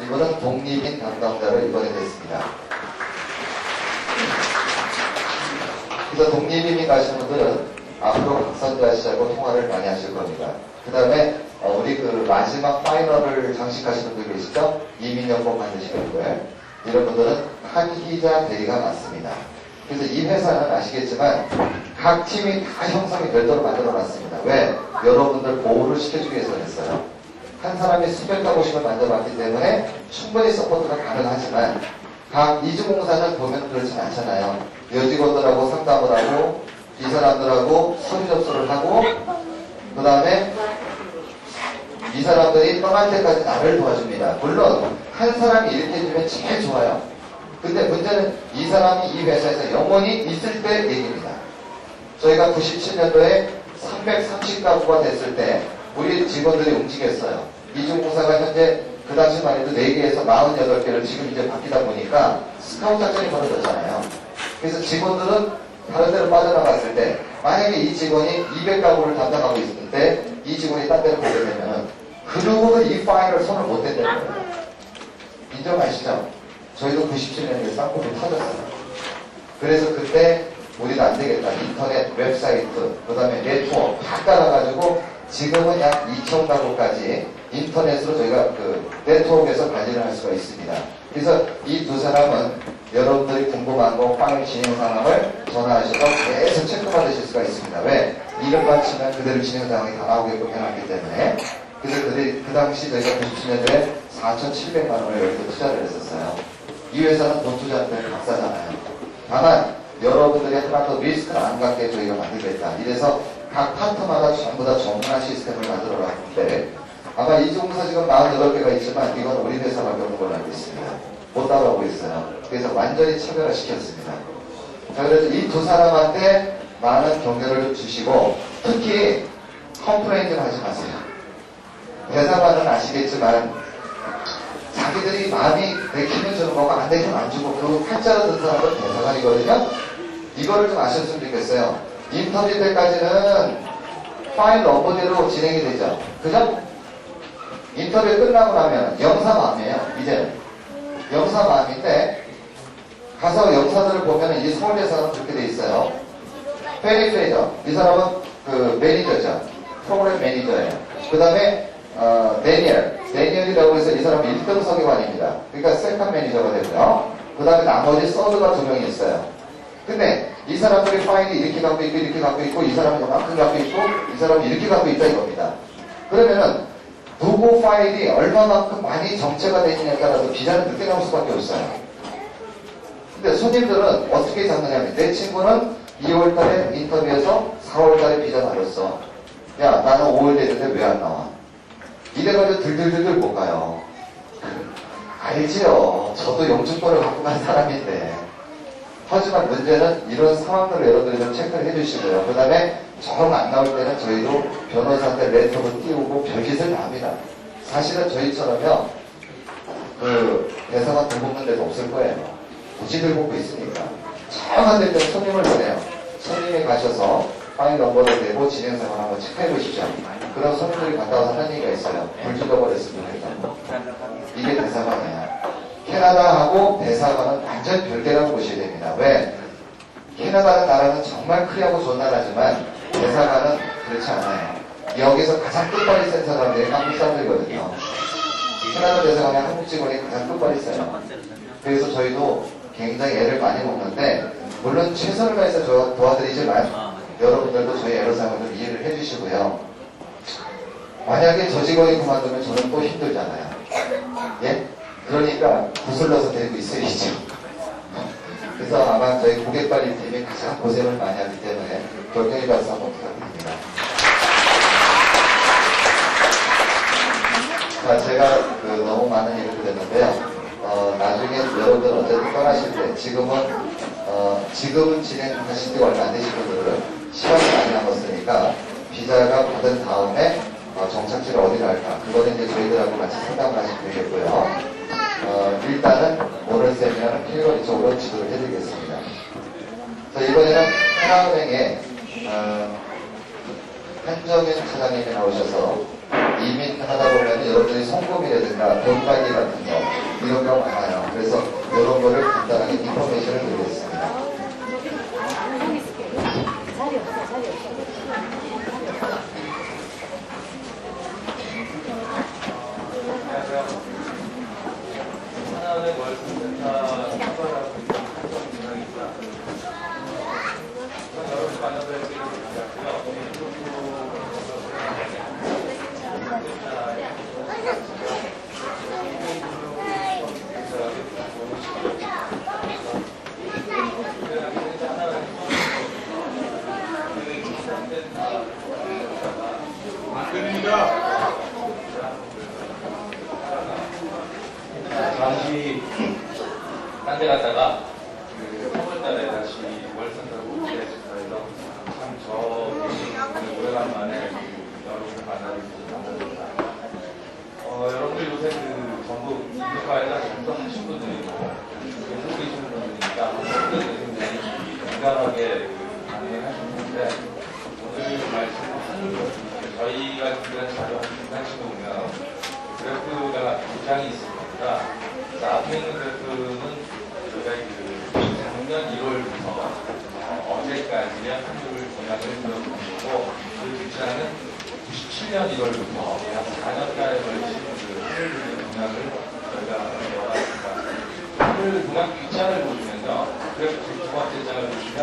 이분은 독립인 담당자로 이번에 됐습니다. 그래서 독립이민 가시는 분들은 앞으로 박선자 씨하고 통화를 많이 하실 겁니다. 그 다음에 우리 그 마지막 파이널을 장식하시는 분들 계시죠? 이민여권 만드시는 분들. 이런 분들은 한기자 대리가 많습니다. 그래서 이 회사는 아시겠지만 각 팀이 다 형성이 별도로 만들어 놨습니다. 왜? 여러분들 보호를 시켜주기 위해서 그랬어요. 한 사람이 수백과 50을 만들어봤기 때문에 충분히 서포트가 가능하지만 각 이주공사는 보면 그렇진 않잖아요. 여직원들하고 상담을 하고 이 사람들하고 서류 접수를 하고 그 다음에 이 사람들이 떠날 때까지 나를 도와줍니다. 물론 한 사람이 이렇게 해주면 제일 좋아요. 근데 문제는 이 사람이 이 회사에서 영원히 있을 때 얘기입니다. 저희가 97년도에 330가구가 됐을 때 우리 직원들이 움직였어요. 이중공사가 현재 그 당시만 해도 4개에서 48개를 지금 이제 바뀌다 보니까 스카우트 작전이 벌어졌잖아요. 그래서 직원들은 다른 데로 빠져나갔을 때 만약에 이 직원이 200가구를 담당하고 있을 때 이 직원이 딴 데로 보게 되면 그 누구는 이 파일을 손을 못 댄다는 거예요. 인정하시죠? 저희도 97년에 쌍꺼풀이 터졌어요. 그래서 그때 우리가 안 되겠다. 인터넷, 웹사이트, 그 다음에 네트워크 다 깔아가지고 지금은 약 2,000가구까지 인터넷으로 저희가 그 네트워크에서 관리를 할 수가 있습니다. 그래서 이 두 사람은 여러분들이 궁금한 거 파일 진행 상황을 전화하셔서 계속 체크받으실 수가 있습니다. 왜? 이름만 치면 그대로 진행 상황이 다 나오게끔 해놨기 때문에. 그래서 그 당시 저희가 97년도에 4,700만 원을 여기서 투자를 했었어요. 이 회사는 돈 투자하는 박사잖아요. 다만 여러분들이 하나 더 리스크를 안 갖게 저희가 만들겠다. 이래서 각 파트마다 전부 다 전문화 시스템을 만들어 놨는데 아마 이중공사 지금 48개가 있지만 이건 우리 회사밖에 없는 걸로 알고 있습니다. 못 따라오고 있어요. 그래서 완전히 차별화시켰습니다. 자, 그래서 이 두 사람한테 많은 격려를 주시고 특히 컴플레인트를 하지 마세요. 대사관은 아시겠지만 자기들이 마음이 내키면 주는 거고 안 내키면 안 주고 그리고 팔자로 든 사람은 대사관이거든요. 이거를 좀 아셨으면 좋겠어요. 인터뷰 때까지는 파일 넘버대로 진행이 되죠. 그죠? 인터뷰 끝나고 나면 영사마음이에요. 이제는 영사마음인데 가서 영사들을 보면 이 서울대사는 그렇게 돼 있어요. 페리페이저 이 사람은 그 매니저죠. 프로그램 매니저예요. 그 다음에 데니얼이라고 해서 이 사람은 1등 서기관입니다. 그러니까 세컨 매니저가 되고요. 그 다음에 나머지 서드가 2명이 있어요. 근데 이 사람들이 파일이 이렇게 갖고 있고 이렇게 갖고 있고 이 사람은 이만큼 갖고 있고 이 사람은 이렇게 갖고 있다 이겁니다. 그러면은 누구 파일이 얼마만큼 많이 정체가 되느냐에 따라서 비자는 늦게 나올 수밖에 없어요. 근데 손님들은 어떻게 잡느냐면 내 친구는 2월달에 인터뷰에서 4월달에 비자 나왔어. 야 나는 5월 됐는데 왜 안 나와? 이래가지고 들들들들 못 가요. 알지요. 저도 영주권을 갖고 간 사람인데. 하지만 문제는 이런 상황들을 여러분들이 좀 체크를 해주시고요. 그 다음에 정 안 나올 때는 저희도 변호사한테 레터도 띄우고 별짓을 다 합니다. 사실은 저희처럼요. 그 대사관 들볶는 데도 없을 거예요. 굳이 들볶고 있으니까. 정 안 될 때는 손님을 보내요. 손님이 가셔서 파일 넘버를 내고 진행상을 한번 체크해 보시죠. 그럼 손님들이 갔다 와서 하는 얘기가 있어요. 불 죽어버렸으면 했다고. 이게 대사관이야. 캐나다하고 대사관은 완전 별개라고 보셔야 됩니다. 왜? 캐나다는 나라는 정말 크리하고 좋은 나라지만 대사관은 그렇지 않아요. 여기서 가장 끝발이 센 사람들이 한국 사람들이거든요. 캐나다 대사관에 한국 직원이 가장 끝발이 세요. 그래서 저희도 굉장히 애를 많이 먹는데 물론 최선을 다해서 도와드리지만 여러분들도 저희 애로사항을 좀 이해를 해주시고요. 만약에 저 직원이 그만두면 저는 또 힘들잖아요. 예? 그러니까 구슬러서 데리고 있어야죠. 그래서 아마 저희 고객관리팀이 가장 고생을 많이 하기 때문에 결정해 봐서 한번 부탁드립니다. 자, 제가 너무 많은 얘기를 드렸는데요. 나중에 여러분들 어쨌든 떠나실 때 지금은 진행하신 지 얼마 안 되신 분들은 시간이 많이 남았으니까 비자가 받은 다음에 정착지를 어디로 할까? 그거는 이제 저희들하고 같이 상담을 하시면 되겠고요. 일단은 오늘 세미나는 필요 이쪽으로 지도를 해드리겠습니다. 자, 이번에는 하나은행에 한정현 사장님이 나오셔서 이민하다 보면 여러분들이 송금이라든가 돈 관리 같은 거 이런 경우 많아요. 그래서 이런 거를 간단하게 인포메이션을 드리겠습니다. 자리 없어, 자리 없어. 하나은행 월급센터 협박하고 있는 한정 기능입니다. 여러분 만나뵐 수 있는 잠시 딴 데 갔다가 그 3월달에 다시 월센터로 오게해서 참저 오래간만에 여러분을 만나게 됐습니다. 여러분들 요새 그 전부 이과에다 전부 하신 분들이고 계속 계시는 분들이니까 어떤 굉장히 민감하게 반응을 하시는데 오늘 말씀은 저희가 준비한 자료 하시고 보면 그래프가 두 장이 있습니다. 앞에 있는 그래프는 저희가 작년 1월부터 어제까지의 환율 동향을 보여드리고 그 뒷장은 97년 1월부터 약 4년간에 걸친 그 환율 동향을 저희가 넣어놨습니다. 환율 동향 뒷장을 보시면요. 그래프 두 번째 장을 보시면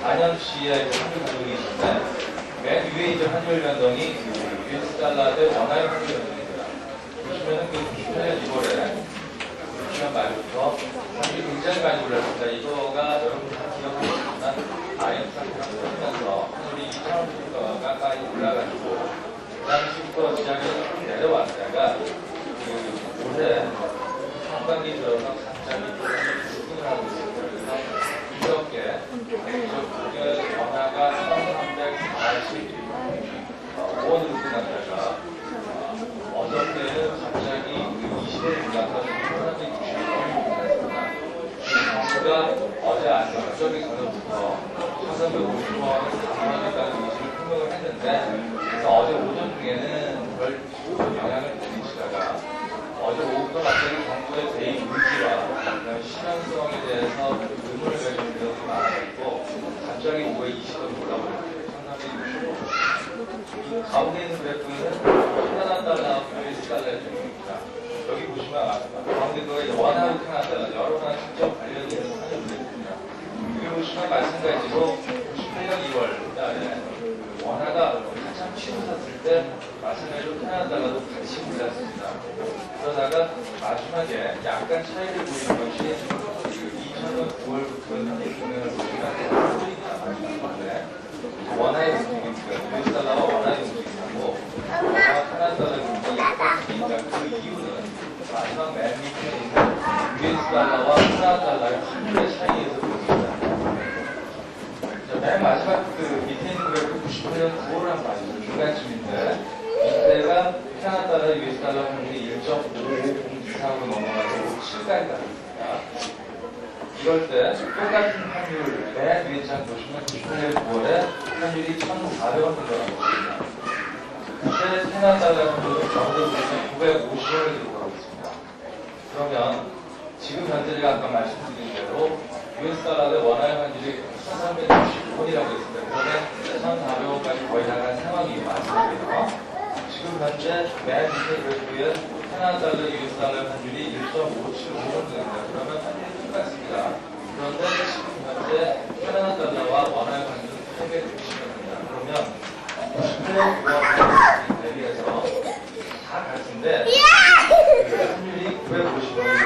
4년치의 환율 변동이 있는데 맨 위에 이제 환율 변동이 US 달러 대 원화의 환율 변동입니다. 보시면은 그 98년 2월에 보시면 말부터 환율이 굉장히 많이 올랐습니다. 이거가 여러분 다 기억하시지만 IMF 상태가 터지면서 환율이 2,000원부터가 많이 올라가지고 그 당시부터 시작해서 조금 내려왔다가 그 올해 상반기 들어서 갑자기 급등을 하고 있습니다. 그래서 이렇게 그게 원화가 1,340원으로 끝났다가 어저께는 갑자기 20일 올라서 1,360원이 올랐습니다. 어제 아침 저기 저녁부터 1,350원을 4,000원까지 이식을 표명을 했는데 그래서 어제 오전 중에는 별 영향을 못 미치다가 어제 오후부터 갑자기 정부의 대입 의지와 실현성에 대해서 의문을 가지는 분들이 많아졌고 갑자기 오후에 20원이 올라버렸어요. 1,360원. 가운데 있는 그래프는 캐나다 달러, US 달러의 중입니다. 여기 보시면 가운데 거에 원하고 캐나다 달러 여러 나라 직접 관련이 있는 환율 그래프입니다. 여기 보시면 마찬가지로 98년 2월 달에 원화가 한참 치솟았을 때 마찬가지로 캐나다 달러도 같이 올랐습니다. 그러다가 마지막에 약간 차이를 보이는 것이 2000년 9월부터 현재 동행을 보시면 마지막에 원화의 움직임이니까 US 달러와 원화의 움직임이고 원화와 캐나다 달러의 움직임이 약간 있으니까 그 이유는 마지막 맨 밑에 있는 US 달러와 캐나다 달러의 환율의 차이에서 보입니다. 맨 마지막 그 밑에 있는 그래프 98년 9월을 한번 봐주세요. 중간쯤인데 이때가 캐나다 달러, US 달러 환율이 1.550 이상으로 넘어가서 7까지 갔습니다. 이럴 때 똑같은 환율 맨 위에 장 보시면 98년 9월에 환율이 1,400원 들어갔습니다. 그때 캐나다 달러 환율은 경제 보시면 950원을 들어가고 있습니다. 그러면 지금 현재 제가 아까 말씀드린 대로 US 달러 대 원화의 환율이 1,360원이라고 했습니다. 그러면 1,400원까지 거의 나간 상황이 맞습니다. 지금 현재 맨 밑에 그래프에 캐나다 달러, US 달러 환율이 1.575원 됩니다. 그러면 환율이 똑같습니다. 그런데 지금 현재 캐나다 달러와 원화의 환율은 890원입니다. 그러면 90년 9월 대비해서 다 같은데 그 환율이 950원이고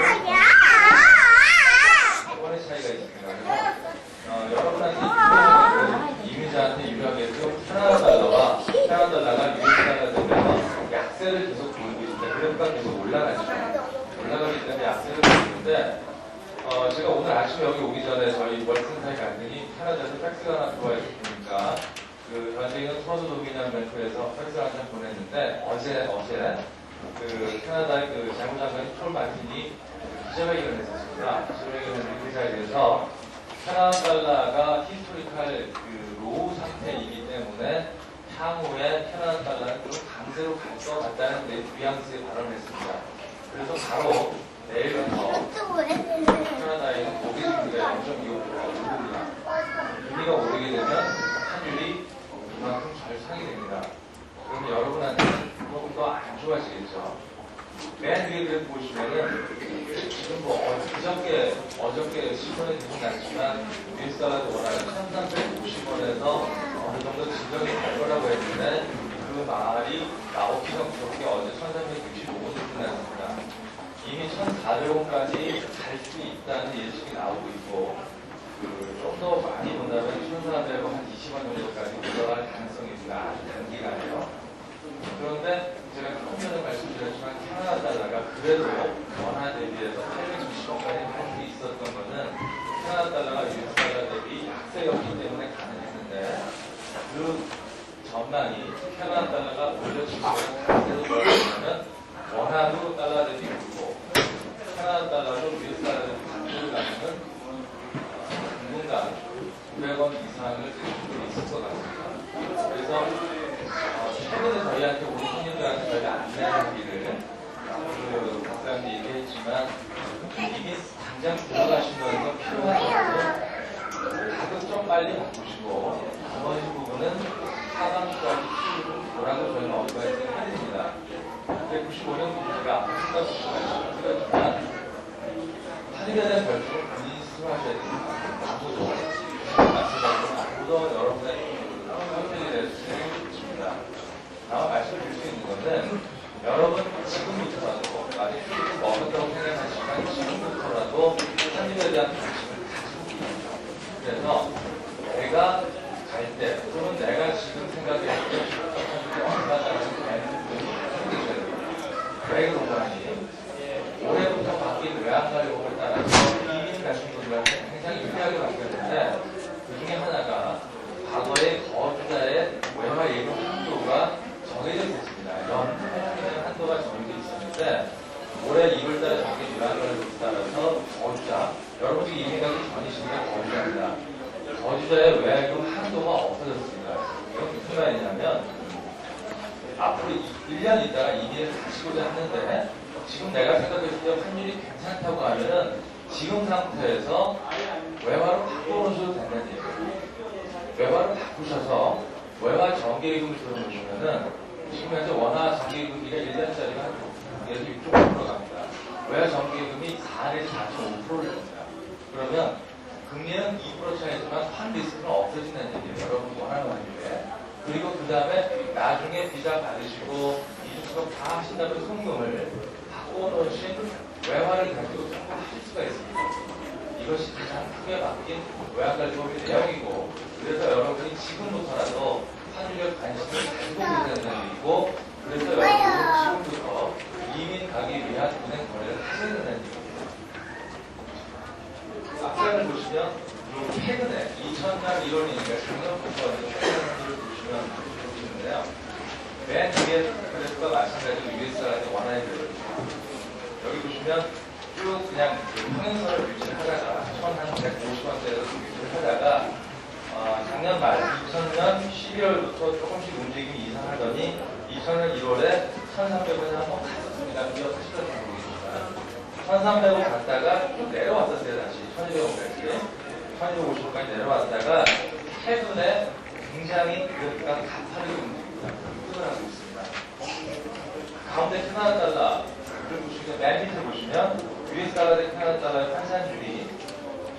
원의 차이가 있습니다. 여러분한테 이민자한테 유명해도 캐나다 달러와 캐나다 달러가 US 달러 되면 약세를 계속 보이고 있습니다. 그래프가 계속 올라가기 때문에 약세를 보이는데 제가 오늘 아침에 여기 오기 전에 저희 월센터에 갔더니 캐나다에서 팩스가 하나 들어와 있으니까 그 현재 있는 토론토 도미니언 뱅크에서 팩스를 한 장 보냈는데 어제 그 캐나다의 그 재무장관이 폴 마틴이 기자회견을 했었습니다. 기자회견을 그 자리에서 캐나다 달러가 히스토리컬 그 로우 상태이기 때문에 향후에 캐나다 달러는 좀 강세로 갈 것 같다는 뉘앙스의 발언을 했습니다. 그래서 바로 내일부터 캐나다에 있는 고객 수입이 0.25%가 오릅니다. 금리가 오르게 되면 환율이 그만큼 잘 상이 됩니다. 그럼 여러분한테는 조금 더 안 좋아지겠죠. 맨 위에 보시면은 지금 뭐 어저께 신문에 계속 났지만 US 달러도 원하는 1350원에서 어느 정도 진정이 될 거라고 했는데 그 말이 나오기 전부터 어제 1365원 끝났습니다. 이미 1400원까지 갈 수 있다는 예측이 나오고 있고 좀 더 많이 본다면 1400원 한 20원 정도까지 올라갈 가능성이 있습니다. 아주 단기간에요. 그런데 제가 조금 전에 말씀드렸지만 캐나다 달러가 그래도 원화 대비해서 860원까지 할 수 있었던 것은 캐나다 달러가 US 달러 대비 약세였기 때문에 가능했는데 그 전망이 캐나다 달러가 올려지고 강세로 돌아가면 원화도 달러 대비 오르고 캐나다 달러도 US 달러 대비 강세로 가면 당분간 900원 이상을 드실 수 있을 것 같습니다. 그래서 최근에 저희한테 우리 손님들한테 저희가 안내하기를 그 박사님도 얘기했지만 이미 당장 들어가시면서 필요한 부분은 가격 좀 빨리 바꾸시고 나머지 부분은 하반기까지 보라고 저희는 어드바이스 해드립니다. 195년 부분가 생각보다 말씀드렸지만 환율에 대한 결정을 본인이 스스로 하셔야 됩니다. 아무도 말씀하시면 아무도 여러분의 선택에 대해서 진행해 주십니다. 다음 말씀드릴 수 있는 것은 여러분 지금부터라도 아직 먹었다고 생각하시지만 지금부터라도 환율에 대한 관심을 가지고 계십니다. 그래서 내가 갈 때 또는 내가 지금 생각했을 때 환율이 얼마짜리 되는 부분이 생기셔야 됩니다. 왜 그런가니 올해부터 바뀐 외환가격을 따라서 이민 가신 분들한테 굉장히 유리하게 바뀌었는데 그 중에 하나가 과거의 거주자의 외화 예금 한도가 정해져 있었습니다. 연 8년의 한도가 정해져 있었는데 올해 2월달에 바뀐 외환가격에 따라서 거주자, 여러분들이 이민 가기 전이시니까 거주자입니다. 거주자의 외화예금 한도가 없어졌습니다. 이건 무슨 말이냐면 앞으로 1년 있다가 이민을 가시고자 하는데 지금 내가 생각했을 때 환율이 괜찮다고 하면은 지금 상태에서 외화로 바꿔놓으셔도 된다는 얘기예요. 외화로 바꾸셔서 외화 정기예금을 들어놓으시면은 지금 현재 원화 정기예금비가 1년짜리가 한 예를 들어 6.5% 갑니다. 외화 정기예금이 4 내지 4.5%를 줍니다. 그러면 금리는 2% 차이지만 환 리스크는 없어진다는 얘기예요. 여러분 원하는 환율에. 그리고 그 다음에 나중에 비자 받으시고 이주수급 다 하신다면 송금을 바꿔놓으신 외화를 가지고 할 수가 있습니다. 이것이 가장 크게 바뀐 외환가격의 내용이고 그래서 여러분이 지금부터라도 환율에 관심을 가지고 계시는 얘기고 그래서 여러분은 지금부터 이민 가기 위한 은행 거래를 하셔야 된다는 얘기입니다. 앞장을 보시면 최근에 2000년 1월이니까 작년부터 최근을 보시면 보시는데요. 맨 위에 그래프가 마찬가지로 USR한테 원화에 들어있습니다. 여기 보시면 쭉 그냥 평행선을 유지를 하다가 1150원대로 유지를 하다가 작년 말 2000년 12월부터 조금씩 움직임이 이상하더니 2000년 1월에 1300원에 한번 갔었습니다. 기억하시던 분입니다. 1300원 갔다가 좀 내려왔었어요. 다시 1200원까지 1250원까지 내려왔다가 최근에 굉장히 그래프가 가파르게 움직입니다. 급등을 하고 있습니다. 가운데 캐나다 달러를 보시면 맨 밑에 보시면 US 달러 대 캐나다 달러의 환산율이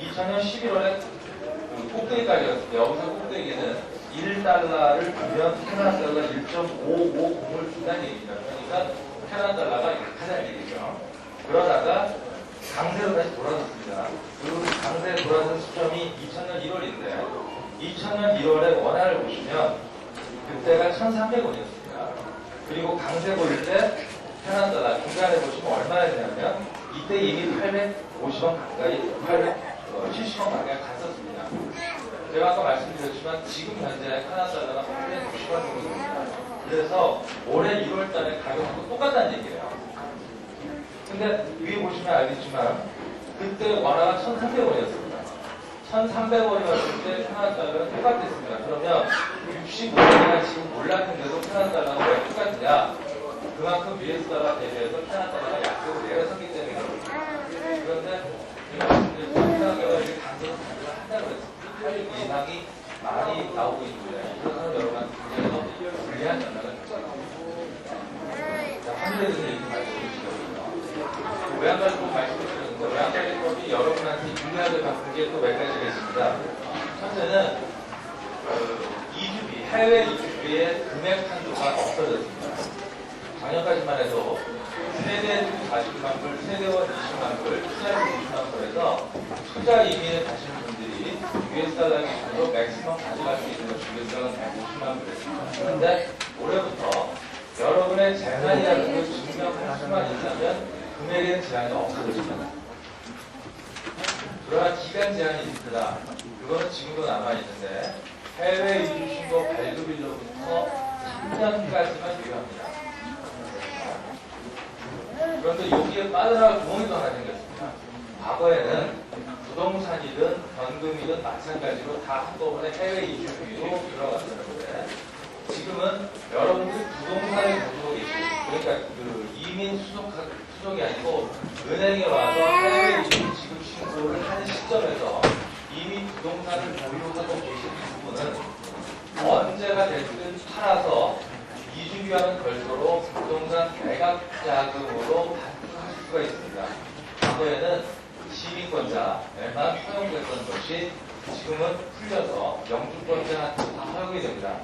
2000년 11월에 꼭대기까지였습니다. 여기서 꼭대기는 1달러를 주면 캐나다 달러가 1.550을 준다는 얘기입니다. 그러니까 캐나다 달러가 약하다는 얘기죠. 그러다가 강세로 다시 돌아섰습니다. 그리고 강세에 돌아선 시점이 2000년 1월인데 2000년 1월에 원화를 보시면 그때가 1300원이었습니다. 그리고 강세 보일 때 캐나다 달러 중간에 보시면 얼마나 되냐면 이때 이미 850원 가까이 870원 가까이 갔었습니다. 제가 아까 말씀드렸지만 지금 현재 캐나다 달러가 860원 정도 됩니다. 그래서 올해 1월 달에 가격하고 똑같다는 얘기예요. 근데 위에 보시면 알겠지만 그때 원화가 1300원이었습니다. 1300원이었을 때 캐나다 달러는 똑같았습니다. 그러면 65년이나 지금 올랐는데도 캐나다 달러가 왜 똑같냐? 그 그만큼 US 달러 대비해서 캐나다 달러가 약세로 내려섰기 때문에 그런데 캐나다가 이렇게 강세로 한다고 했습니다. 8일 이상이 많이 나오고 있는데 그래서 여러분 굉장히 불리한 영향을 한국에 대해서 이렇게 말씀해 주시거든요. 외환가지법 말씀해 주셨는데 외환가지법이 여러분한테 유리하게 바꾼 게 또 몇 가지가 있습니다. 첫째는 이주비, 해외 이주비의 금액 한도가 없어졌습니다. 작년까지만 해도 세대 40만 불, 세대원 20만 불, 투자금 20만 불에서 투자 이민을 가시는 분들이 US 달러 기준으로 맥시멈 가져갈 수 있는 US 달러 150만 불이었습니다. 그런데 올해부터 여러분의 재산이라는 걸 증명할 수만 있다면 금액에는 제한이 없어졌습니다. 그러나 기간 제한이 있습니다. 그거는 지금도 남아있는데 해외 이주 신고 발급일로부터 3년까지만 유효합니다. 그런데 여기에 빠져나갈 구멍이 또 하나 생겼습니다. 과거에는 부동산이든 현금이든 마찬가지로 다 한꺼번에 해외 이주비로 들어갔었는데 지금은 여러분들이 부동산에 가지고 계시고 그러니까 그 이민 수속이 아니고 은행에 와서 해외 이주 지급 신고를 하는 시점에서 이미 부동산을 보유하고 계신 부분은 언제가 됐든 팔아서 이주비와는 별도로 부동산 매각 자금으로 반환할 수가 있습니다. 과거에는 시민권자에만 허용됐던 것이 지금은 풀려서 영주권자한테 다 허용이 됩니다.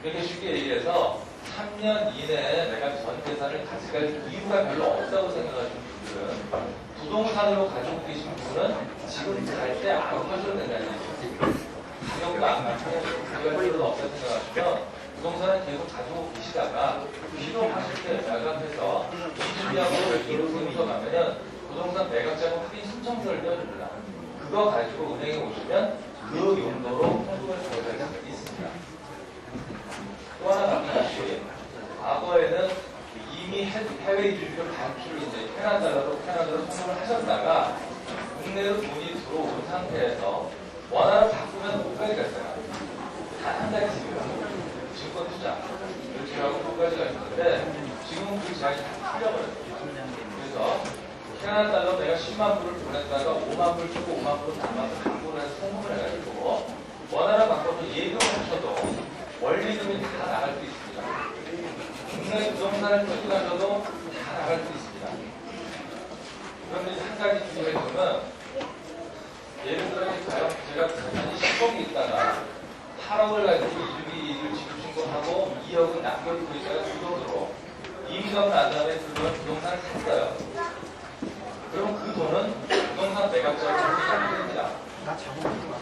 이렇게 쉽게 얘기해서 3년 이내에 내가 전 재산을 가져갈 이유가 별로 없다고 생각하시는 분들은 부동산으로 가지고 계신 분은 지금 갈 때 안 하셔도 된다는 얘기죠. 가격도 안 가져갈 필요도 없다고 생각하시면 부동산을 계속 가지고 계시다가 필요하실 때 매각해서 이주비하고 별도로 세무서 가면은 부동산 매각자금 확인 신청서를 떼어줍니다. 그거 가지고 은행에 오시면 그 용도로 현금을 가져갈 수 있습니다. 또 하나 바뀐 과거에는 이미 해외 이주비를 반출을 이제 캐나다로 선물을 하셨다가 국내로 돈이 들어온 상태에서 원화를 바꾸면 못까지 갔어요. 단 한 달씩이요. 증권 투자, 결제하고 끝까지 가셨는데 지금은 그 제한이 다 풀려버렸어요. 그래서 캐나다 달러 내가 10만 불을 보냈다가 5만 불 주고 5만 불을 남아서 광고를 해서 송금을 해가지고 원화를 바꿔서 예금을 하셔도 원리금이 다 나갈 수 있습니다. 국내 부동산을 투자하셔도 다 나갈 수 있습니다. 그런데 한 가지 주의할 점은 예를 들어 제가 재산이 10억이 있다가 8억을 가지고 이주비를 지급신고하고 2억은 남겨두고 있다가 2억으로 이민하고 난 다음에 그걸 부동산을 샀어요. 그러면 그 돈은 부동산 매각자로 합니다.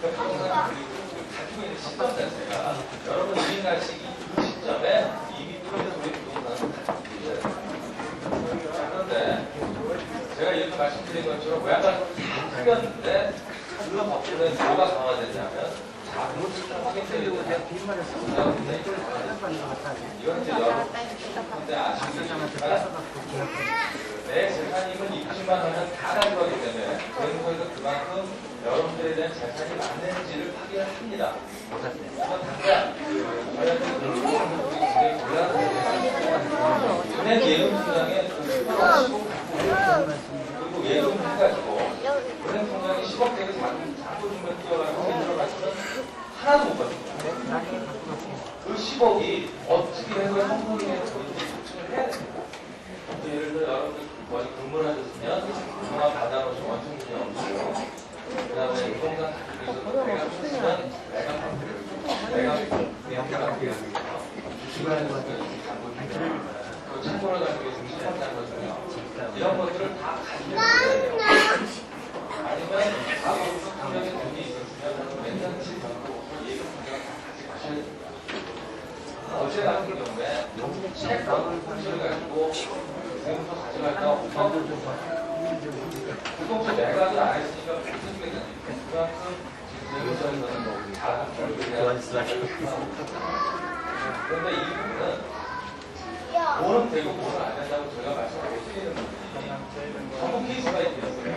부동산을 가지고 있는 시점 자체가 여러분 이민 가시기 그 시점에 이미 풀어서 우리 부동산을 가지고 있어요. 그런데 제가 이렇게 말씀드린 것처럼 외환가족을 다 풀렸는데 그 법규는 뭐가 강화되냐면 자금을 확인되는 이건 이제 여러분한테 아시겠지만 내 재산임을 입증만 하면 다 가져가기 때문에 세무서에서 그만큼 여러분들에 대한 재산이 맞는지를 확인을 합니다. 그래서 당장 저희한테 굉장히 곤란한 은행 예금 통장에 10억 그리고 예금 해가지고 은행 통장에 10억짜리 잔고 중간 뛰어가지고 들어가시면 하나도 못 받습니다. 그 10억이 어떻게 해서 형성이 되는지 입증을 해야 됩니다. 예를 들어 여러분들 어디 근무를 하셨으면 그동안 받아놓으신 원청분이 없고요. 그 다음에 부동산 가격에서 매각 했으면 매각 받고 매각 받고 주식을 하는 것들 잔고 중이요. 또 참고를 가지고 있으면 시판 잔고 중이요. 이런 것들을 다 가지고 있어야 돼요. 아니면 과거부터 분명히 돈이 있었으면 맨날치 받고 예금 문제가 다 가져가셔야 됩니다. 어제 같은 경우에 책을 폰치를 가지고 세무서 가져갈까 없다고 부동산 매각을 안 했으니까 못해주겠다는 그만큼 세무서에서는 자금줄을 해야 그런데 이 부분은 뭐는 되고 뭐는 안 된다고 제가 말씀을 못 드리는 부분이 전부 케이스가 있어요.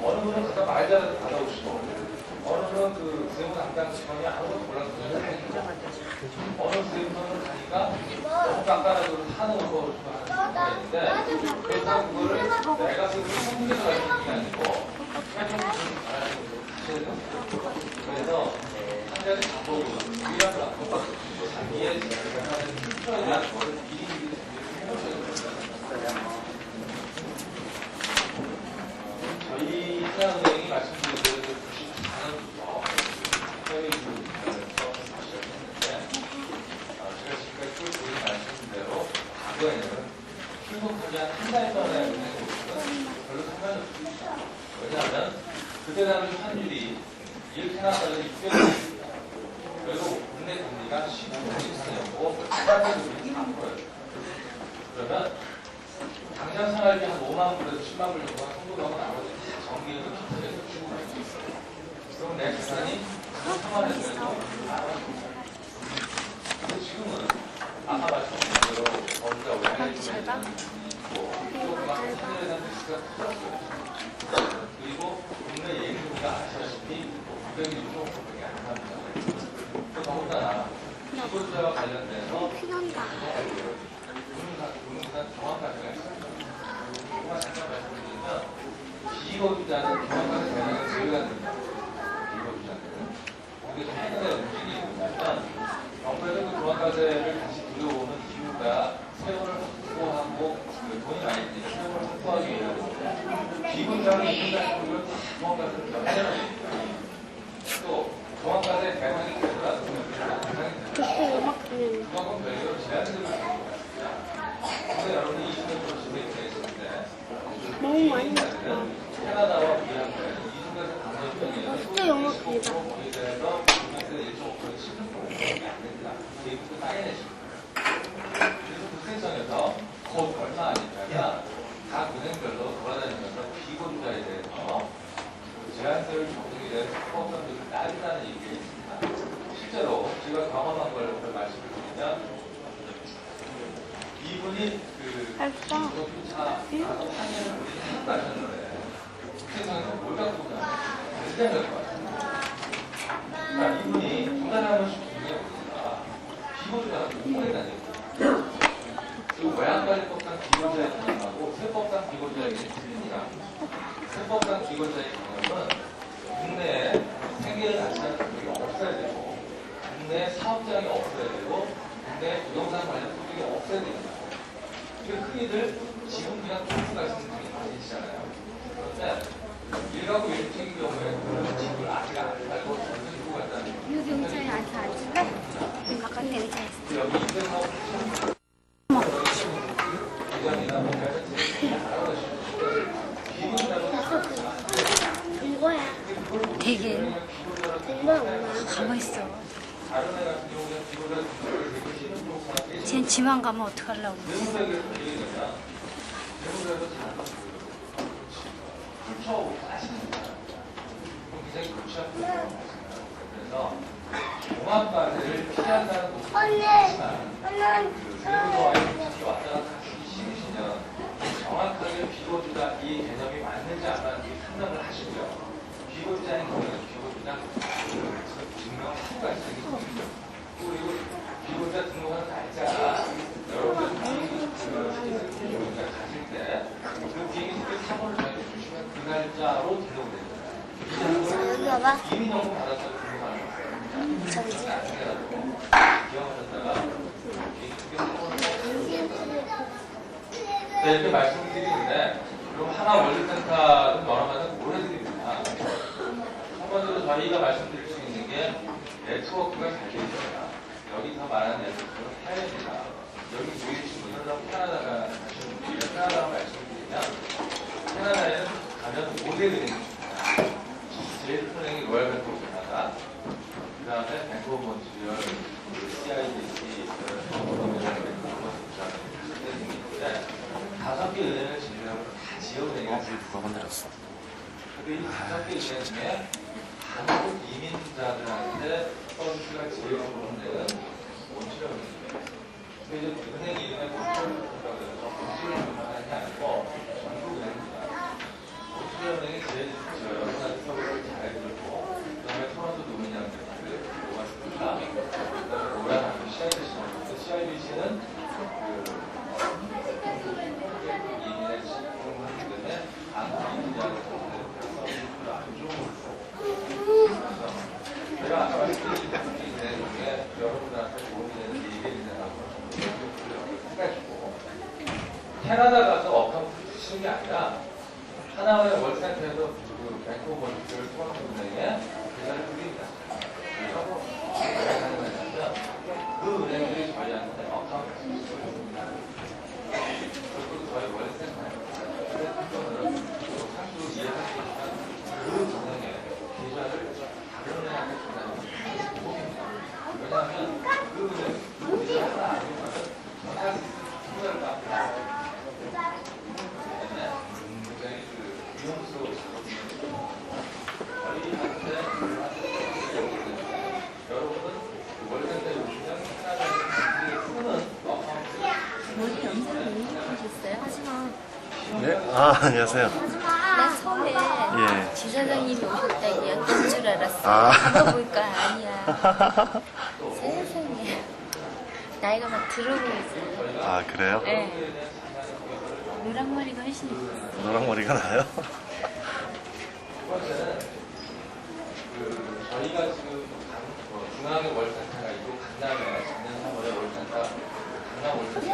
어느 분은 그다 말 잘해서 받아오시고 어느 분은 그런 그 세무 담당 직원이 아무것도 몰라서 어느 세무서는 가니까 너무 깐깐하고 하는 거 하는 경우가 있는데 그렇다고 그거를 내가 세무를 성공해서 할 수 있는 게 아니고 설정을 잘하는 거죠. 그래서 한 가지 방법이 유일한 방법 자기의 하는 필요에 대한 거를 미리 해놓으셔야 됩니다. 저희 신한은행이 말씀드린 대로 94년부터 해외 유입에서 시작했는데 제가 지금까지 쭉 드린 말씀대로 과거에는 출국하지 한 달 전에 은행에 오시면 별로 상관이 없습니다. 왜냐하면 그때 당시 환율이 이렇게 나가서 6개월입니다. 그리고 국내 금리가 15% 이상이었고 시간의 금리 4%였어요. 그러면 당장 생활비 한 5만 불에서 10만 불 정도가 송금하고 나머지 정기에서 기타에서 주고 갈 수 있어요. 그럼 내 재산이 3만 원에서 나눠집니다. 근데 지금은 아까 말씀드린 대로 거기가 원래 그만큼 환율에 대한 리스크가 커졌어요. 그리고 국내 예금리가 아시다시피 906%밖에 안 납니다. 또 더군다나 기본자와 관련돼서 금융산 종합과정이 있습니다. 정말 잠깐 말씀드리면 비거주자는 종합과세 대상에 제외가 됩니다. 비거주자는. 근데 최근에 움직임이 뭐냐면 정부에서 그 종합과세를 다시 들여오는 이유가 세월을 확보하고 돈이 많이 드니까 세월을 확보하기 위해서 비거주자를 인정할 종합과세를 면제하는 겁니다. 또 종합과세 대상이 되더라도 그만큼 별개로 제한들을 근데 여러분이 20년으로 지내고 계시는데 너무 많이 캐나다와 미국에 이중에서 강력병이에요. 진짜 영어 대박. 거기에 대해서 국민들 1.5% 16%밖에 안 됩니다. 대입도 따여내십니다. 그래서 국세청에서 곧 얼마 아니냐면 각 은행별로 돌아다니면서 비거주자에 대해서 제한세율 적용에 대해서 사업성들을 따른다는 얘기가 있습니다. 실제로 제가 경험한 걸 말씀을 드리면 이분이 그 차 가서 환율을 우리 한국 가셨는데 국세청에서 뭘 갖고 오냐면 굉장히 갖고 왔습니다. 그러니까 이분이 두 달에 한 번씩 중요해 보니까 비거주자가 통보했다는 얘기예요. 그리고 외환관리법상 비거주자의 개념하고 세법상 비거주자의 개념이 틀립니다. 세법상 비거주자의 개념은 국내에 생계를 같이 하는 소득이 없어야 되고 국내에 사업장이 없어야 되고 국내에 부동산 관련 소득이 없어야 됩니다. 흔히들 지금 그냥 통수 가시는 분이 많으시잖아요. 그런데 일가구 일주택의 경우에 그런 집을 아직 안 팔고 전세 주고 갔다는 여기 의자에 앉을래? 바깥에 의자에 있어. 여기 임대사업 기관이나 뭔가에서 제일 알아가시는 이거야. 되게. 이거 가만 있어. 다른 애 같은 경우는 비교를 되게 싫은 쪽사람이 쟨 지만 가면 어떡하려고. 대구에서 얘기하면 대구에서 잘하는 훌쳐오고 하시는 거예요. 굉장히 골치아프고 그래서 종합과세를 피한다는 목표는 있지만 그 세무서와의 분석이 왔다 갔다 하기 싫으시면 정확하게 비거주자 이 개념이 맞는지 안 맞는지 판단을 하시고요. 비거주자인 경우에는 비거주자 증명하고 가시는 게 좋습니다. 그리고 비거주자 등록하는 날짜 여러분들 비행기가 가실 때 그 비행기 티켓 사본을 저희한테 주시면 그 날짜로 등록이 됩니다. 여기 와봐. 이민연금 받았다고 등록하는 거예요. 저기지. 나중에라도 기억하셨다가 비행기 티켓 사본을 네, 이렇게 말씀을 드리는데 그럼 하나 월드센터는 여러 가지 뭘 해드립니다. 첫 번째로 저희가 말씀드릴 수 있는 게 네트워크가 잘 되어 있습니다. 여기서 말하는 네트워크는 해외입니다. 여기 모이신 분들은 캐나다가 가시는 분들이 캐나다가 말씀드리면 캐나다에는 가면 5대 은행이 있습니다. 제일 큰 은행이 로얄 뱅크 오브 캐나다, 그 다음에 뱅크 오브 몬트리올, CIBC, 다섯 개 은행을 지내려면 다 지역은행이라 누가 만들었어? 근데 이 다섯 개 은행 중에 한국 이민자들한테 서비스가 제일 좋은 데는 몬트리올입니다. 근데 이제 은행 이름에 몬트리올이라고 해서 몬트리올만 게 아니고 전국 은행입니다. 몬트리올 은행이 제일 좋죠. 여러 가지 서비스를 잘 해주고, 그 다음에 토론토 캐나다 가서 어카운트 쓰시는 게 아니라 하나의 월센터에서 그 밴쿠버 월스트리트 통합은행에 계좌를 드립니다. 그래서 왜 가능하냐면 그 은행들이 저희한테 어카운트 쓰시고 있습니다. 그리고 저희 월센터에 상식으로 이해할 수 있지만 그 은행에 계좌를 다른 은행한테 주는 방법입니다. 왜냐하면 그 은행 계좌를 하나 아니면 전할 수 있는 통장을 납니다. 굉장히 위험스러운 작업이거든요. 저희한테 여러분은 월세대 오시면 하나를 쓰는 어카운트 머리 염색을 왜 이렇게 하셨어요? 하지마. 네? 아, 안녕하세요. 나 처음에 예. 지사장님이 오셨다 이야기한 줄 알았어. 아. 한번 볼까? 아니야. 세상에. 나이가 막 들어 보이지. 아, 그래요? 네. 노랑머리가 훨씬 있어. 노랑머리가 나요? 두 번째는 저희가 지금 중앙의 월센터가 있고 강남에 작년 3월에 월센터 강남 월센터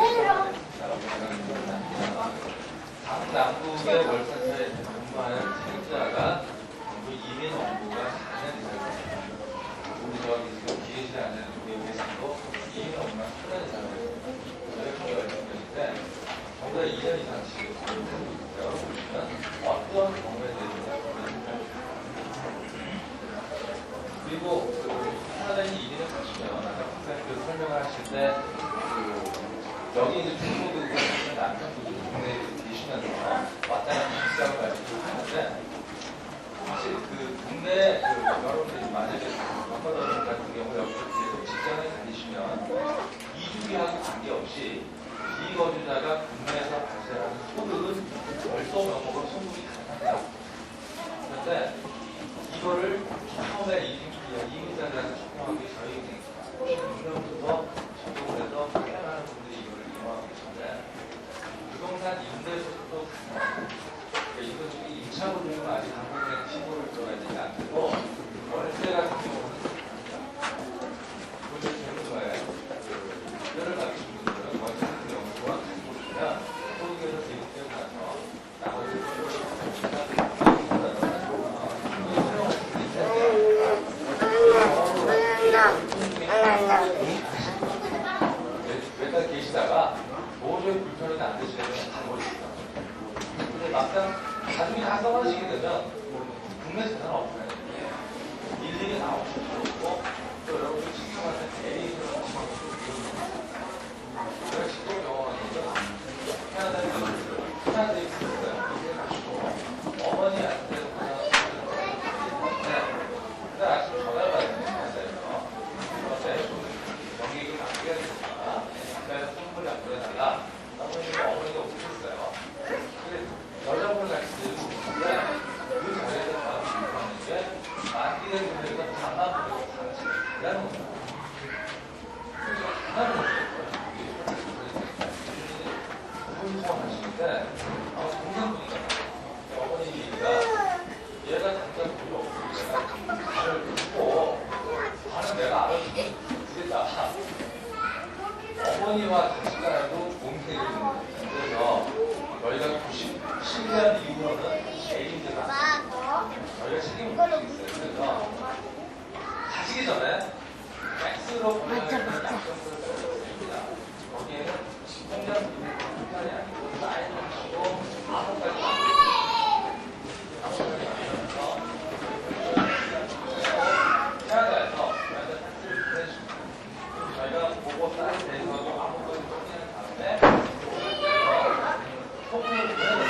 남북의 월센터에 근무하는 책임자가 전부 이민 원부가 4년 이상 있습니다. 우리 저기 지금 기회실에 앉는 미국에서도 이민 원부가 4년 이상 있습니다. 저희가 총 10명인데 전부 다 2년 이상씩 여러분은 어떤 경우에 대해서 그리고 하나님 이민을 가시면 아까 박사님께서 설명을 하실 때 여기 이제 중고등부 남편분이 국내에 계시면서 왔다 갔다 시장을 가지고 하는데 사실 그 국내 여러분들이 만약에 아빠들 같은 경우 여기서 계속 직장을 다니시면 이주기하고 관계없이 비거주자가 국내에서 발생하는 소득은 별도 명목으로 소득이 가능합니다. 그런데 이거를 처음에 이민자들한테 적용하기 저희 6년부터 적용을 해서 다양한 분들이 이거를 이용하기 전에 부동산 임대소득도 이것이 임차보증은 아직 한국은행 신고를 들어가 있지 않고 월세 같은 경우는 그것이 제도에 특별을 가지신 분들은 월세 같은 경우와 가지고 있으면 소득에서 제국되고 나서 나머지 외딴 계시다가 도저히 불편이 안 되시면 다 버리십니다. 근데 막상 나중에 다 써마시게 되면 국내 재산 없어요. 일일이 나오시고 또 여러분들 친구한테 대리인으로 제가 직접 경험한 거죠. 캐나다에 있었어요. 어머니한테 그날 아침 전화를 받았는데 경기를 맡겨야 되니까 그래서 선물을 안 보내달라. 어머니가 오셨어요. 여자분을 같이 들고 있는데 그 자리에서 바로 불러하는 게 맡기는 분들과 반만 보내고 같이 일하는 거예요. 그래서 전화를 했어요. 그분 통화하시는데 동생분이가 어머니가 얘가 당장 돈이 없으니까 나를 듣고 나는 내가 알아서 주겠다. 어머니와 다시 가도 동생이 있는 거예요. 그래서 저희가 90년 이후로는 애인제가 저희가 책임을 질 수 있어요. 그래서 가시기 전에 팩스로 보내는 약정서를 써있습니다. 거기에는 통장 통장이 아니고 사인을 하시고 암호까지 만들어서 캐나다에서 팩스를 보내주십니다. 저희가 보고 사인 대해서도 암호까지 확인한 다음에 소금을 보내는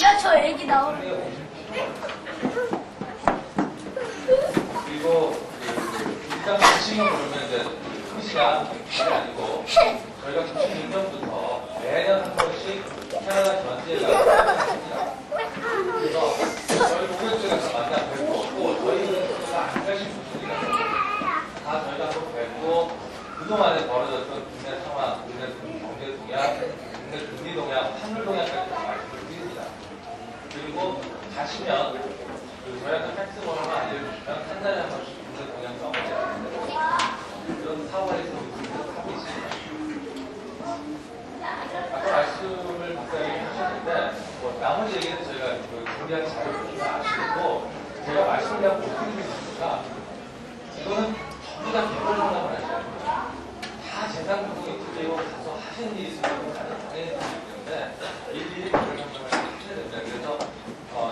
야, 저 애기 나오는 그리고 일단 지침을 보면 이제 끝이야 그게 아니고 저희가 96년부터 매년 한 번씩 캐나다 전지회가 합니다. 그래서 저희 고객들에서 만나 뵙고 또 저희는 안 가신 분들이라서 다 저희가 한번 뵙고 그동안에 벌어졌던 국내 상황, 국내 경제 동향, 국내 금리 동향, 환율 동향까지 다 말씀을 드립니다. 그리고 가시면 저희한테 팩스로 하나 알려주시면 한 달에 한 번씩 분석 그냥 써보세요. 그런 사원에서 하고 있습니다. 아까 말씀을 박사님이 하셨는데 나머지 얘기는 저희가 준비한 자료를 아시고 제가 말씀드린 모든 게 있으니까 이거는 전부 다 개별 상담을 하셔야 돼요. 다 재산 분석이 틀리고 가서 하시는 일이 있으면 다른 당연히 되기 때문에 일일이 개별 상담을 하셔야 됩니다. 그래서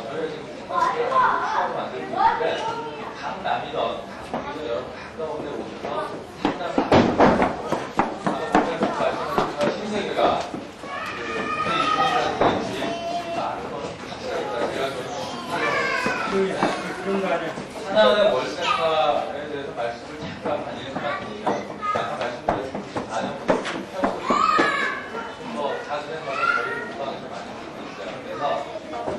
저희가 지금 생각을 하고 수업을 만들고 있는데 각 남이던 여러분 가까운 데 오셔서 상담을 하시고 아까 보면 말씀하신 신세계가 국내 이동이라는 게 제일 많은 거는 확실합니다. 제가 하나은행 월세가에 대해서 말씀을 잠깐 한 1분만 드리면 아까 말씀드렸듯이 안영도 좀더 자세한 거는 저희를 공방에서 많이 하고 있어요. 그래서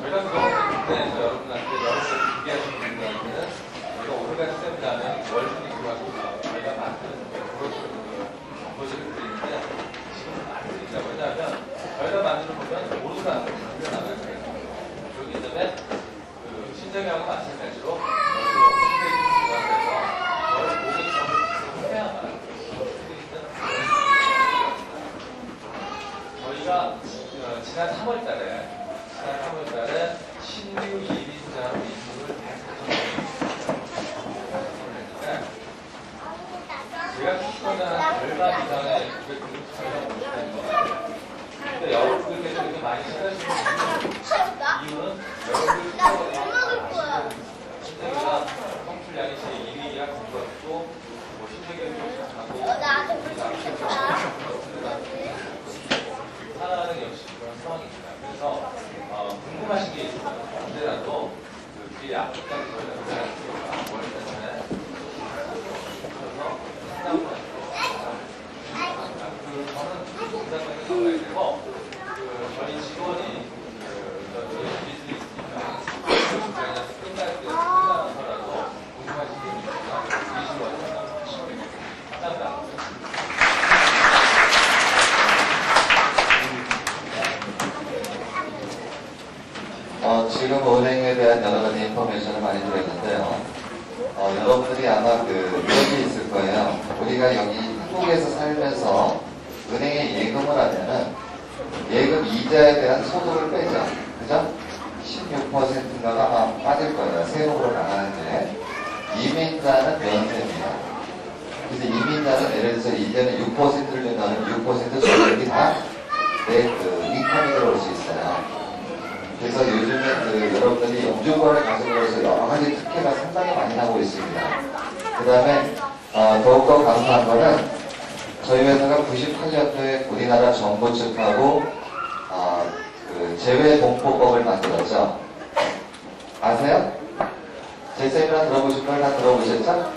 저희가 그동안 국내에서 여러분한테 여러 가지 준비하시는 분들한테는 저희가 오늘까지 세미나는 월순위 들어가서 저희가 만드는 브로셔를 정보지를 드리는데 지금은 많이 드립니다. 왜냐하면 저희가 만드는 거면 모든 사람들 다 나가야 돼요. 그렇기 때문에 신세계하고 마찬가지로 저희가 지난 3월달에 신규 이민자로 인수를 했는데 제가 추천한 절반 이상의 고객들이 저희가 오시는 것 같아요. 근데 여러분들께서 이렇게 많이 찾아주시는 이유는 여러분들 신세계가 성출량이 제1위야 그것도 신세계를 시작하고 하나는 역시 그런 상황입니다. 그래서 궁금하신 게 있으면 언제라도 그 앞쪽까지 저희가 연락드리고 월 전에 그래서 상담을 저는 공사장에 나와야 되고 저희 직원이 저희 비즈니스 있으니까 끝날 때 끝나서라도 궁금하신 게 있으면 20월 감사합니다. 지금 은행에 대한 여러 가지 인포메이션을 많이 드렸는데요. 여러분들이 아마 이런 게 있을 거예요. 우리가 여기 한국에서 살면서 은행에 예금을 하면은 예금 이자에 대한 소득을 빼죠. 그죠? 16%인가가 아마 빠질 거예요. 세금으로 나가는데 이민자는 면세입니다. 그래서 이민자는 예를 들어서 1년에 6%를 준다면 6% 소득이 다 내 인컴이 들어올 수 있어요. 그래서 요즘에 여러분들이 영주권을 가지고서 여러 가지 특혜가 상당히 많이 나오고 있습니다. 그 다음에 더욱더 감사한 거는 저희 회사가 98년도에 우리나라 정부 측하고 재외동포법을 만들었죠. 아세요? 제 세미나 들어보신 걸 다 들어보셨죠?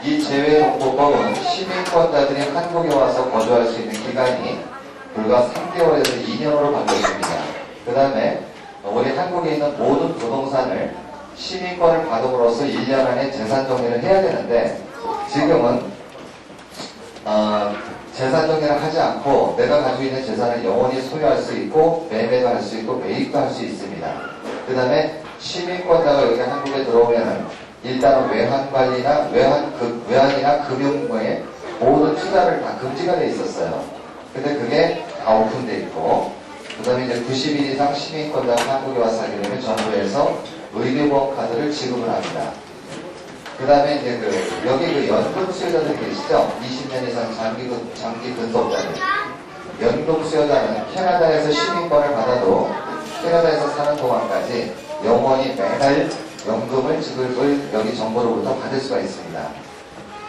이 재외동포법은 시민권자들이 한국에 와서 거주할 수 있는 기간이 불과 3개월에서 2년으로 바뀌었습니다. 그 다음에 우리 한국에 있는 모든 부동산을 시민권을 받음으로써 1년 안에 재산 정리를 해야 되는데 지금은 재산 정리를 하지 않고 내가 가지고 있는 재산을 영원히 소유할 수 있고 매매도 할 수 있고 매입도 할 수 있습니다. 그 다음에 시민권자가 여기 한국에 들어오면 일단은 외환관리나 외환이나 금융의 모든 투자를 다 금지가 돼 있었어요. 근데 그게 다 오픈돼 있고 그 다음에 이제 90일 이상 시민권자가 한국에 와서 살게 되면 정부에서 의료보험 카드를 지급을 합니다. 그 다음에 이제 여기 연금 수요자들 계시죠? 20년 이상 장기 근속자들. 연금 수요자는 캐나다에서 시민권을 받아도 캐나다에서 사는 동안까지 영원히 매달 연금을 지급을 여기 정부로부터 받을 수가 있습니다.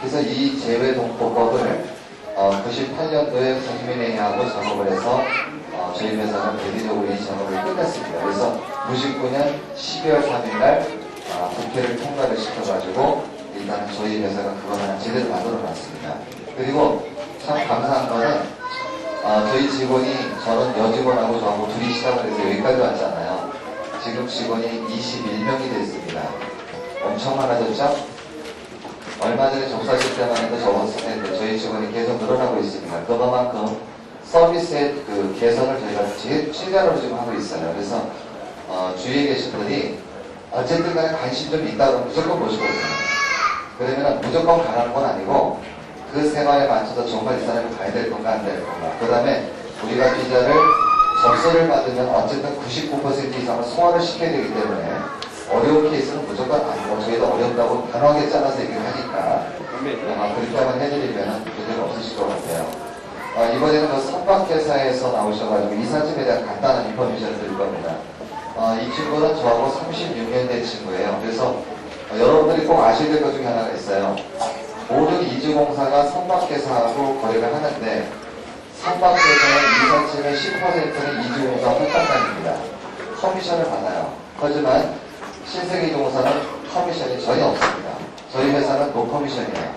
그래서 이 재외동포법을 98년도에 국민회의하고 작업을 해서 저희 회사는 대대적으로 이 작업을 끝냈습니다. 그래서 99년 12월 3일날 국회를 통과를 시켜가지고 일단은 저희 회사가 그거 하나 제대로 만들어놨습니다. 그리고 참 감사한 거는 저희 직원이 저는 여직원하고 저하고 둘이 시작을 해서 여기까지 왔잖아요. 지금 직원이 21명이 됐습니다. 엄청 많아졌죠? 얼마 전에 접사실 때만 해도 적었을 텐데 저희 직원이 계속 늘어나고 있습니다. 그만큼 서비스의 개선을 저희가 최대한으로 지금 하고 있어요. 그래서 주위에 계신 분이 어쨌든 간에 관심 좀 있다고 무조건 모시고 오세요. 그러면 무조건 가라는 건 아니고 그 생활에 맞춰서 정말 이 사람이 가야 될 건가 안 될 건가. 그 다음에 우리가 비자를 접수를 받으면 어쨌든 99% 이상을 소화를 시켜야 되기 때문에 어려운 케이스는 무조건 아니고 저희도 어렵다고 단호하게 잘라서 얘기를 하니까 그렇게 한번 해드리면 문제가 없으실 것 같아요. 이번에는 그 선박회사에서 나오셔가지고 이사짐에 대한 간단한 인포메이션을 드릴 겁니다. 이 친구는 저하고 36년 된 친구예요. 그래서 여러분들이 꼭 아셔야 될 것 중에 하나가 있어요. 모든 이주공사가 선박회사하고 거래를 하는데 선박회사는 이사짐의 10%는 이주공사 할당량입니다. 커미션을 받아요. 하지만 신세계이주공사는 커미션이 전혀 없습니다. 저희 회사는 노커미션이에요.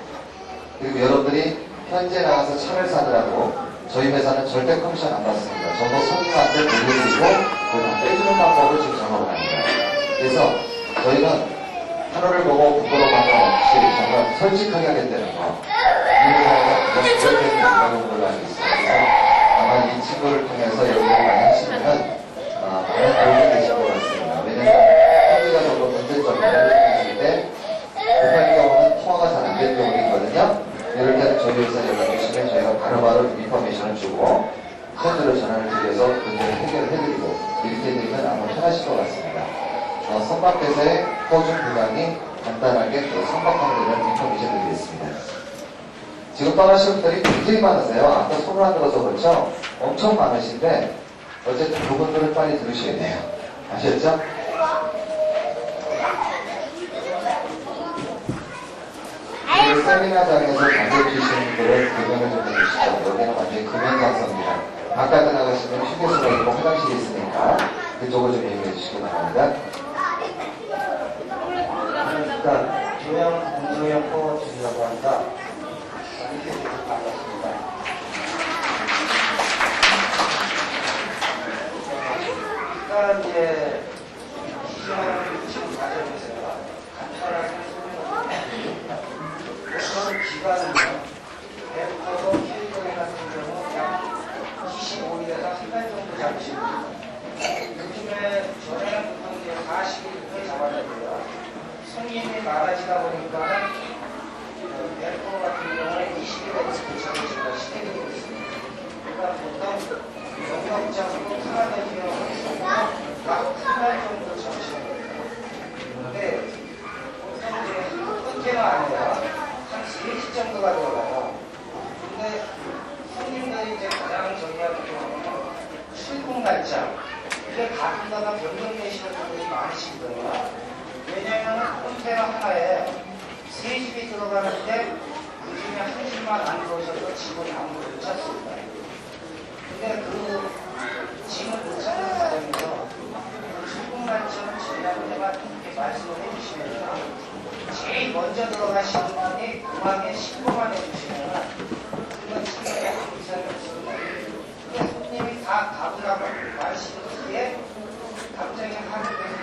그리고 여러분들이 현재 나가서 차를 사느라고 저희 회사는 절대 커미션 안 받습니다. 전부 손님한테 보여드리고 그걸 빼주는 방법을 지금 작업을 합니다. 그래서 저희는 하루를 보고 부끄러워하는 없이 정말 솔직하게 하겠다는 거. 이 회사가 그런 그렇게 있는 걸로 알고 있어요. 그래서 아마 이 친구를 통해서 여기를 많이 하시면 많은 도움이 되실 것 같습니다. 왜냐면 현지가 정도 문제점을 알려주실 때 급한 경우는 통화가 잘 안 되는 경우가 있거든요. 이럴 때는 저희 회사에 연락 주시면 저희가 바로바로 인포메이션을 주고 현지로 전화를 드려서 문제를 해결을 해드리고 이렇게 해드리면 아마 편하실 것 같습니다. 선박회사의 표준 부강이 간단하게 선박하는 대한 인포메이션 드리겠습니다. 지금 떠나신 분들이 굉장히 많으세요. 아까 손을 안 들어서 그렇죠? 엄청 많으신데 어쨌든 그분들은 빨리 들으셔야 돼요. 아셨죠? 그 세미나장에서 가격 주시는 분들은 금연을 좀 해주시죠. 여기는 완전히 금연 장소입니다. 바깥에 나가시면 휴게소가 있고 화장실이 있으니까 그쪽을 좀 얘기해 주시기 바랍니다. 그러니까 조명 공조형 포 드리려고 합니다. 이렇게 해주셔서 반갑습니다. 일단 이제 기존 지금 과정에서 간단하게 설명을 보통 기간은 100% 캐리어에 같은 경우 약 25일에서 한 달 정도 잡으십니다. 요즘에 전에는 보통 이제 40일 잡았는데요. 손님이 많아지다 보니까 100% 같은 경우는 20일에 도착을 제가 시켜드리고 있습니다. 그러니까 보통 영업장으로 편하는 경우는 약한 달 정도 잡으시면 됩니다. 그런데 보통 이제 끝게가 아니라 한 3시 정도가 들어가요. 근데 손님들이 이제 가장 중요한 경우는 출국 날짜. 이게 가끔가다 변경되시는 분들이 많으시거든요. 왜냐면 컨테이너 하나에 3집이 들어가는데 그 중에 한 집만 안 들어오셔서 직원이 아무도 못 찾습니다. 근데 그 짐을 못 찾는 과정에서 출국 날짜를 저희한테만 이렇게 말씀을 해주시면 제일 먼저 들어가시는 분이 공항에 신고만 해주시면 그건 충분히 아무 이상이 없습니다. 근데 손님이 다 가보라고 말씀을 뒤에 갑자기 하늘에서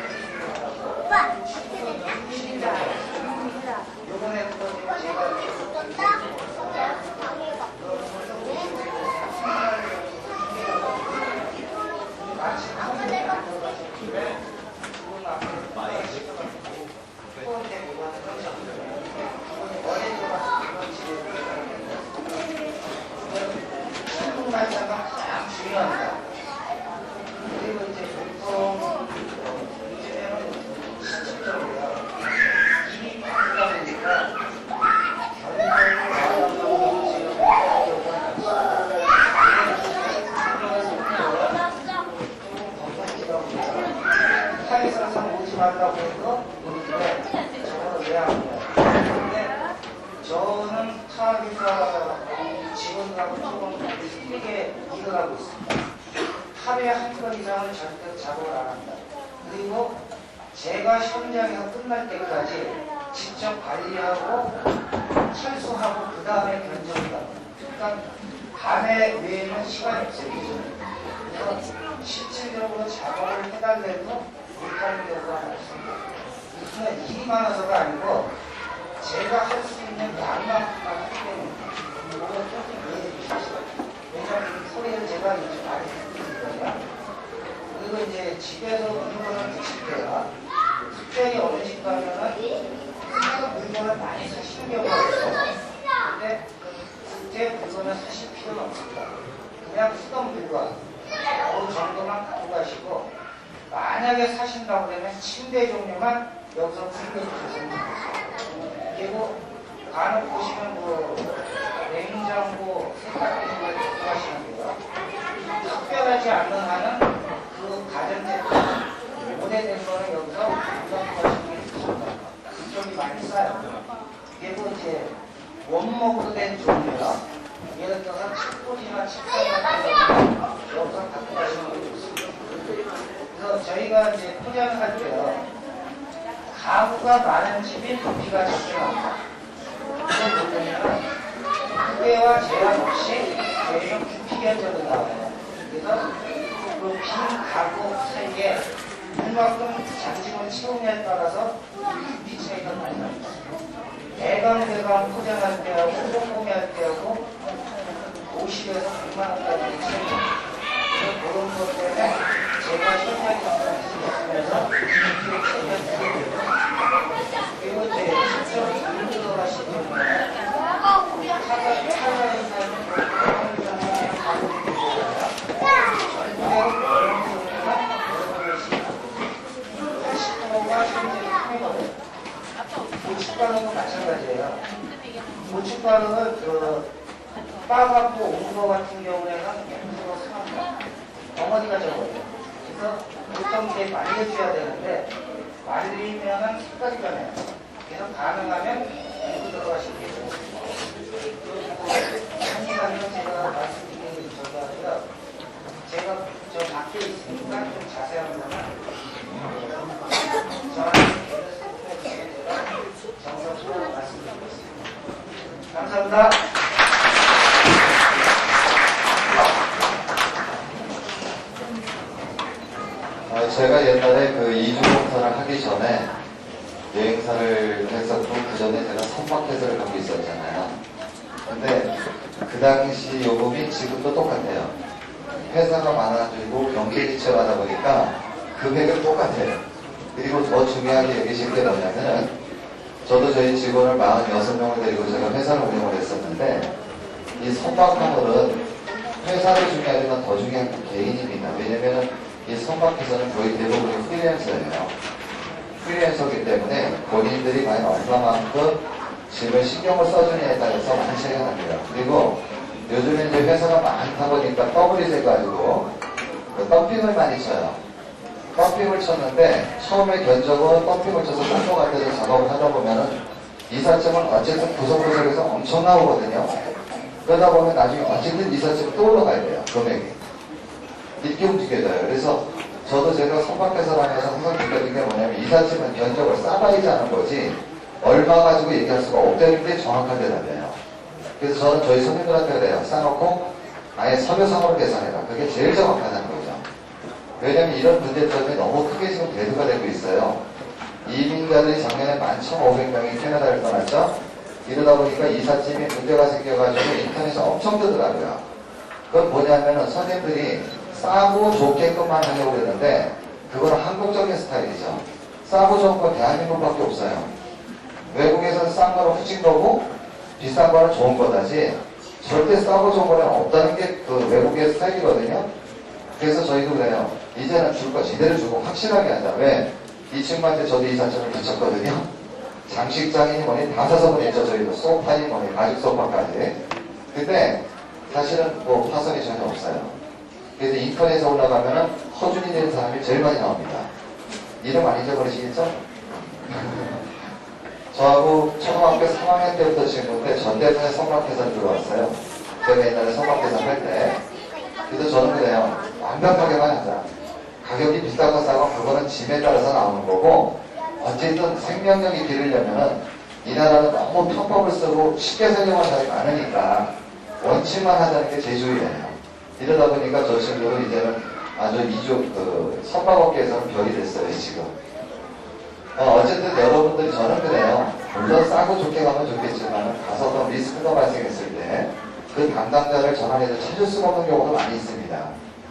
요번에 그거 제가 마치 한국에 들어가셨길래 그분 앞에 출국 날짜가 가장 중요합니다. 그리고 이제 보통 요즘에는 시점적이고요. 이미 바쁘다 보니까 결국은 나가려고 지금 타이사상 오지 말라고 해서 오는데 저거를 왜 하냐. 근데 저는 타기사 직원들하고 조금 크게 일을 하고 있습니다. 하루에 한 번 이상은 절대 작업을 안 합니다. 그리고 제가 현장에서 끝날 때까지 직접 관리하고 철수하고 그 다음에 견적을 합니다. 그러니까 밤에 외에는 시간이 없어요. 그래서 실질적으로 작업을 해달래도 못하는 경우가 많습니다. 이거는 일이 많아서가 아니고 제가 할 수 있는 양만큼만 하기 때문에 이거는 조금 이해해 주십시오. 왜냐하면 이 소리를 제가 이제 많이 듣거든요. 그리고 이제 이제 집에서 물건을 드실 때요. 특별히 어느 집 가면은 물건을 많이 사시는 경우가 있어요. 근데 그때 물건을 사실 필요는 없습니다. 그냥 쓰던 물건 어느 정도만 갖고 가시고, 만약에 사신다고 그러면 침대 종류만 여기서 구입해주시면 됩니다. 그리고 간혹 보시면 뭐 냉장고, 세탁기 이런 걸 갖고 가시는데요. 특별하지 않는 한은 그 가전제품 오래된 거는 여기서 갖고 가시는 게 좋습니다. 이쪽이 많이 싸요. 그리고 이제 원목으로 된 종류요. 예를 들어서 책꽂이나 책상 같은 거 여기서 갖고 가시는 게 좋습니다. 그래서 저희가 이제 포장을 할 때요. 가구가 많은 집이 부피가 적게 나옵니다. 그걸 보면은 크게와 제한 없이 저희는 부피 견적을 나와요. 그래서 그 빈 가구 사이에 얼마큼 장식을 채우냐에 따라서 부피 차이가 많이 납니다. 대강 포장할 때하고 꼼꼼히 할 때하고 50에서 100만 원까지 차이가 납니다. 그런 것 때문에 제가 설명드리면서 부피를 챙겨드리고요. 그리고 이제 직접 인도를 하시는 분은 고춧가루도 마찬가지예요. 고춧가루를 빠갖고 온 거 같은 경우에는 100% 상합니다. 덩어리가 적어요. 그래서 보통 이제 말려줘야 되는데 말리면은 색깔이 변해요. 그래서 가능하면 밀고 들어가시는 게 좋습니다. 한 시간이면 제가 말씀드리는 저기 아니라 제가 저 밖에 있으니까 좀 자세한 거는 저한테 정석으로 말씀드리겠습니다. 감사합니다. 제가 옛날에 그 이주봉사를 하기 전에 여행사를 했었고, 그 전에 제가 선박회사를 갖고 있었잖아요. 근데 그 당시 요금이 지금도 똑같아요. 회사가 많아지고 경쟁이 치열하다 보니까 금액은 똑같아요. 그리고 더 중요하게 여기실 게 뭐냐면은, 저도 저희 직원을 46명을 데리고 제가 회사를 운영을 했었는데, 이 선박화물은 회사도 중요하지만 더 중요한 게 개인입니다. 왜냐면은 이 선박회사는 거의 대부분이 프리랜서예요. 프리랜서이기 때문에 본인들이 과연 얼마만큼 짐을 신경을 써주냐에 따라서 많이 차이가 납니다. 그리고 요즘에 이제 회사가 많다 보니까 더블이 돼가지고 덤핑을 많이 쳐요. 덤핑을 쳤는데 처음에 견적은 덤핑을 쳐서 똥꼬 같아서 작업을 하다 보면은 이삿짐은 어쨌든 구석구석에서 엄청 나오거든요. 그러다 보면 나중에 어쨌든 이삿짐이 또 올라가야 돼요. 금액이. 이렇게 움직여져요. 그래서 저도 제가 선박회사라면서 항상 느꼈던 게 뭐냐면 이삿짐은 견적을 싸봐야지 하는 거지 얼마 가지고 얘기할 수가 없다는 게 정확한 대답이에요. 그래서 저는 저희 손님들한테 그래요. 싸놓고 아예 서류상으로 계산해라. 그게 제일 정확하다는 거죠. 왜냐면 이런 문제점이 너무 크게 지금 대두가 되고 있어요. 이민자들이 작년에 11,500명이 캐나다를 떠났죠. 이러다 보니까 이삿짐이 문제가 생겨가지고 인터넷에 엄청 뜨더라고요. 그건 뭐냐면은 손님들이 싸고 좋게끔만 하려고 그랬는데 그거는 한국적인 스타일이죠. 싸고 좋은 건 대한민국밖에 없어요. 외국에서는 싼 거는 후진 거고 비싼 거는 좋은 거다지 절대 싸고 좋은 거는 없다는 게 그 외국의 스타일이거든요. 그래서 저희도 그래요. 이제는 줄 거 제대로 주고 확실하게 하자. 왜? 이 친구한테 저도 이삿짐을 붙였거든요. 장식장이니 뭐니 다 사서 보냈죠. 저희도 소파니 뭐니 가죽 소파까지. 근데 사실은 뭐 파손이 전혀 없어요. 그래서 인터넷에 올라가면은 허준이 되는 사람이 제일 많이 나옵니다. 이름 안 잊어버리시겠죠? 저하고 초등학교 3학년 때부터 친구인데 전 때문에 선박회사 들어왔어요. 제가 옛날에 선박회사 할 때. 그래서 저는 그래요. 완벽하게만 하자. 가격이 비싸고 싸고 그거는 짐에 따라서 나오는 거고 어쨌든 생명력이 기르려면은 이 나라는 너무 편법을 쓰고 쉽게 설명하는 사람이 많으니까 원칙만 하자는 게 제주의예요. 이러다 보니까 저 친구도 이제는 아주 선박업계에서는 별이 됐어요, 지금. 어쨌든 여러분들이 저는 그래요. 물론 싸고 좋게 가면 좋겠지만 가서 더 리스크가 발생했을 때 그 담당자를 전화해서 찾을 수가 없는 경우가 많이 있습니다.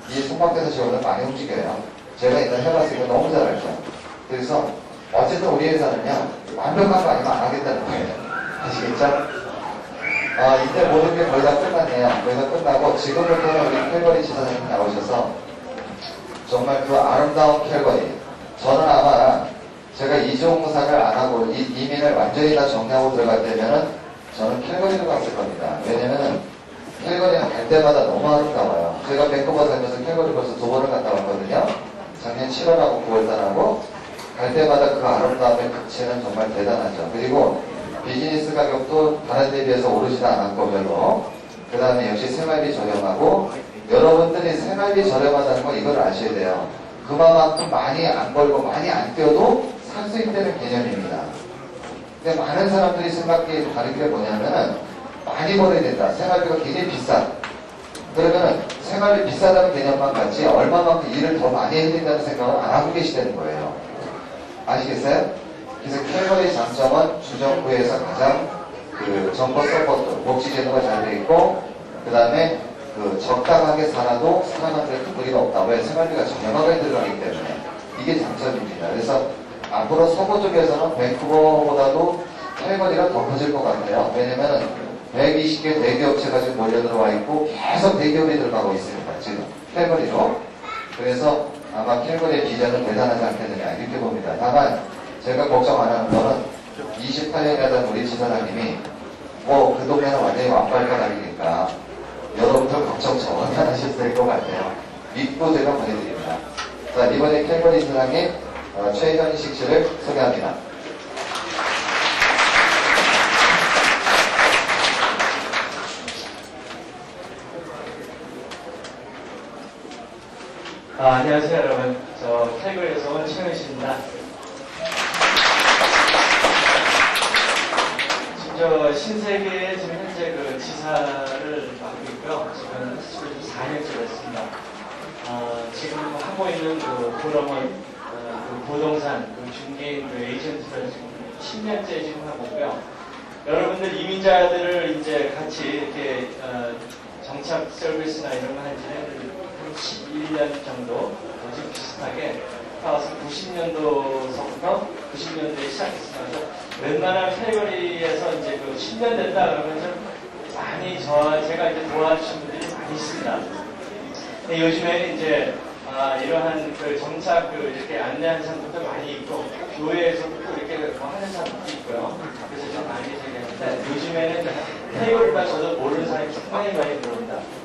이 선박회사 직원은 많이 움직여요. 제가 일단 해봤으니까 너무 잘 알죠. 그래서 어쨌든 우리 회사는요, 완벽한 거 아니면 안 하겠다는 거예요. 아시겠죠? 이제 모든 게 거의 다 끝났네요. 거의 다 끝나고 지금부터는 우리 캘거리 지사장님 나오셔서 정말 그 아름다운 캘거리, 저는 아마 제가 이종사를 안 하고 이민을 완전히 다 정리하고 들어갈 때면은 저는 캘거리로 갔을 겁니다. 왜냐면은 캘거리는 갈 때마다 너무 아름다워요. 제가 밴쿠버 살면서 캘거리 벌써 2번을 갔다 왔거든요. 작년 7월하고 9월달하고 갈 때마다 그 아름다움의 극치는 정말 대단하죠. 그리고 비즈니스 가격도 다른 데 비해서 오르지도 않았고 별로. 그 다음에 역시 생활비 저렴하고, 여러분들이 생활비 저렴하다는 거 이걸 아셔야 돼요. 그만큼 많이 안 벌고 많이 안 뛰어도 살 수 있다는 개념입니다. 근데 많은 사람들이 생각이 다른 게 뭐냐면은 많이 벌어야 된다. 생활비가 굉장히 비싸. 그러면은 생활비 비싸다는 개념만 같지 얼마만큼 일을 더 많이 해야 된다는 생각을 안 하고 계시다는 거예요. 아시겠어요? 그래서 캘거리 장점은 주정부에서 가장 그 정보 서포트, 복지 제도가 잘 돼 있고, 그 다음에 그 적당하게 살아도 살아가는데 큰 무리가 없다. 왜? 생활비가 저렴하게 들어가기 때문에. 이게 장점입니다. 그래서 앞으로 서부 쪽에서는 밴쿠버보다도 캘거리가 더 커질 것 같아요. 왜냐면은 120개 대기업체가 지금 몰려들어와 있고 계속 대기업이 들어가고 있습니다. 지금 캘거리로. 그래서 아마 캘거리의 비전은 대단하지 않겠느냐 이렇게 봅니다. 다만 제가 걱정 안 하는 거는 28년이라던 우리 지사장님이 뭐 그 동네는 완전히 완발가닥이니까 여러분들 걱정 전혀 안 하셔도 될 것 같아요. 믿고 제가 보내드립니다. 자, 이번에 캘거리 지사장님 최현식 씨를 소개합니다. 안녕하세요 여러분. 저 캘거리에서 온 최현식입니다. 지금 저 신세계에 지금 현재 그 지사를 맡고 있고요. 지금 4년째 됐습니다. 지금 하고 있는 그 포럼은 그 부동산, 그 중개인, 그 에이전트를 지금 10년째 지금 하고 있고요. 여러분들 이민자들을 이제 같이 이렇게 정착 서비스나 이런 거 한 지는 11년 정도 지금 비슷하게 따라서 90년도서부터 90년대에 시작했어요. 웬만한 캘거리에서 이제 그 10년 됐다 그러면 좀 많이 제가 이제 도와주신 분들이 많이 있습니다. 근데 요즘에 이제 이러한 그 정착 이렇게 안내하는 사람들도 많이 있고 교회에서도 이렇게 뭐 하는 사람들도 있고요. 그래서 좀 많이 얘기하는데 요즘에는 캘거리만 저도 모르는 사람이 상당히 많이 들어옵니다.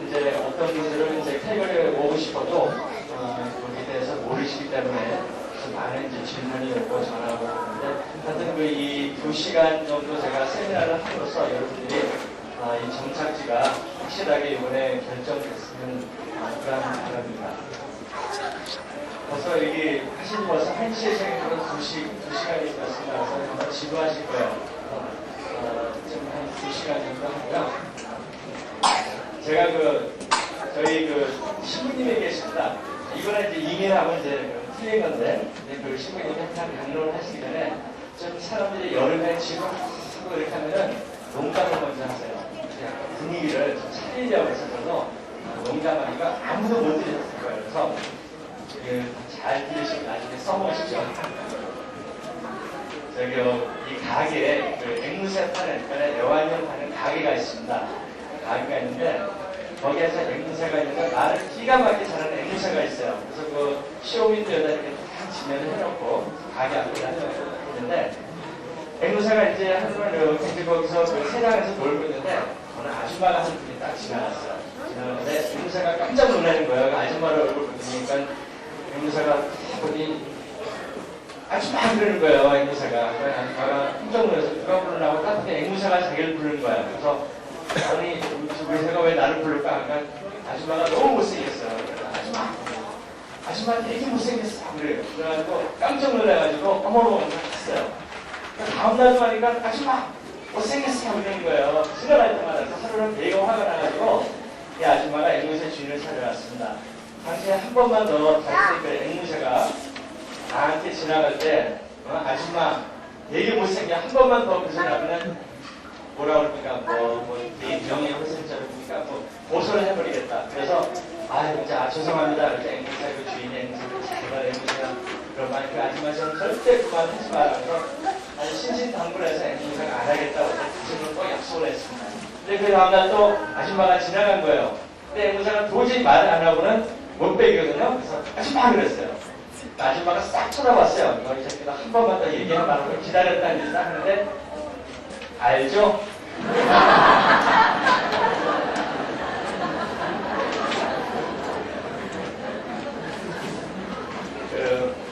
이제 어떤 분들은 이제 캘거리에 오고 싶어도 거기에 대해서 모르시기 때문에 좀 많은 이제 질문이 오고 전화가 오는데 하여튼 이 2시간 정도 제가 세미나를 함으로써 여러분들이 이 정착지가 확실하게 이번에 결정됐으면 그런 바람입니다. 벌써 여기 하시는 벌써 1시에 시작해서 2시간이 지났습니다. 그래서 정말 지루하실 거예요. 지금 한 2시간 정도 하고요. 제가 저희 신부님이 계십니다. 이번에 이제 이민하고 이제 틀린 건데, 그 신부님이 항상 강론을 하시기 전에 좀 사람들이 여름에 지루하고 이렇게 하면은 농담을 먼저 하세요. 약간 분위기를 좀 살리려고 해서 저도 농담하니까 아무도 못 들으셨을 거예요. 그래서 잘 들으시고 나중에 써보십시오. 이 가게에 앵무새 파는, 그러니까 애완용 파는 가게가 있습니다. 가게가 있는데 거기에서 앵무새가 있는데 나를 기가 막히게 잘하는 앵무새가 있어요. 그래서 쇼윈도에다 이렇게 딱 지면을 해놓고 가게 앞에다 해놓고 있는데 앵무새가 이제 한번 거기서 세상에서 놀고 있는데 어느 아줌마가 한 분이 딱 지나갔어요. 지나가는데 앵무새가 깜짝 놀라는 거예요. 그 아줌마를 얼굴 보니까 앵무새가 보니 아줌마 그러는 거예요. 앵무새가. 아줌마가 깜짝 놀라서 누가 부르려고 딱 앵무새가 자기를 부르는 거예요. 그래서 아니, 우리 새가 왜 나를 부를까? 하니까 아줌마가 너무 못생겼어요. 아줌마 되게 못생겼어. 그래요. 그래가지고 깜짝 놀라가지고 어머머 했어요. 다음날 좀 하니까 아줌마 못생겼어. 그러는 거예요. 생각날 때마다 하루는 되게 화가 나가지고 이 아줌마가 앵무새 주인을 찾아왔습니다. 당시에 한 번만 더 잘생긴 앵무새가 나한테 지나갈 때 아줌마 되게 못생겨. 한 번만 더 그 지나가면 뭐라 그럽니까? 네 명예 훼손죄를 보니까 고소를 해버리겠다. 그래서 진짜 죄송합니다. 이렇게 앵무새 그 주인의 앵무새를 제발 앵무새가 그런 말 그 아줌마처럼 절대 그만하지 말라면서 아주 신신당부해서 앵무새가 안 하겠다고 다시 또 약속을 했습니다. 근데 그 다음날 또 아줌마가 지나간 거예요. 근데 앵무새가 도저히 말을 안 하고는 못 빼기거든요. 그래서 아줌마 그랬어요. 아줌마가 싹 쳐다봤어요. 이거 이 새끼가 한 번만 더 얘기하면 말하고 기다렸다는 짓을 하는데 알죠?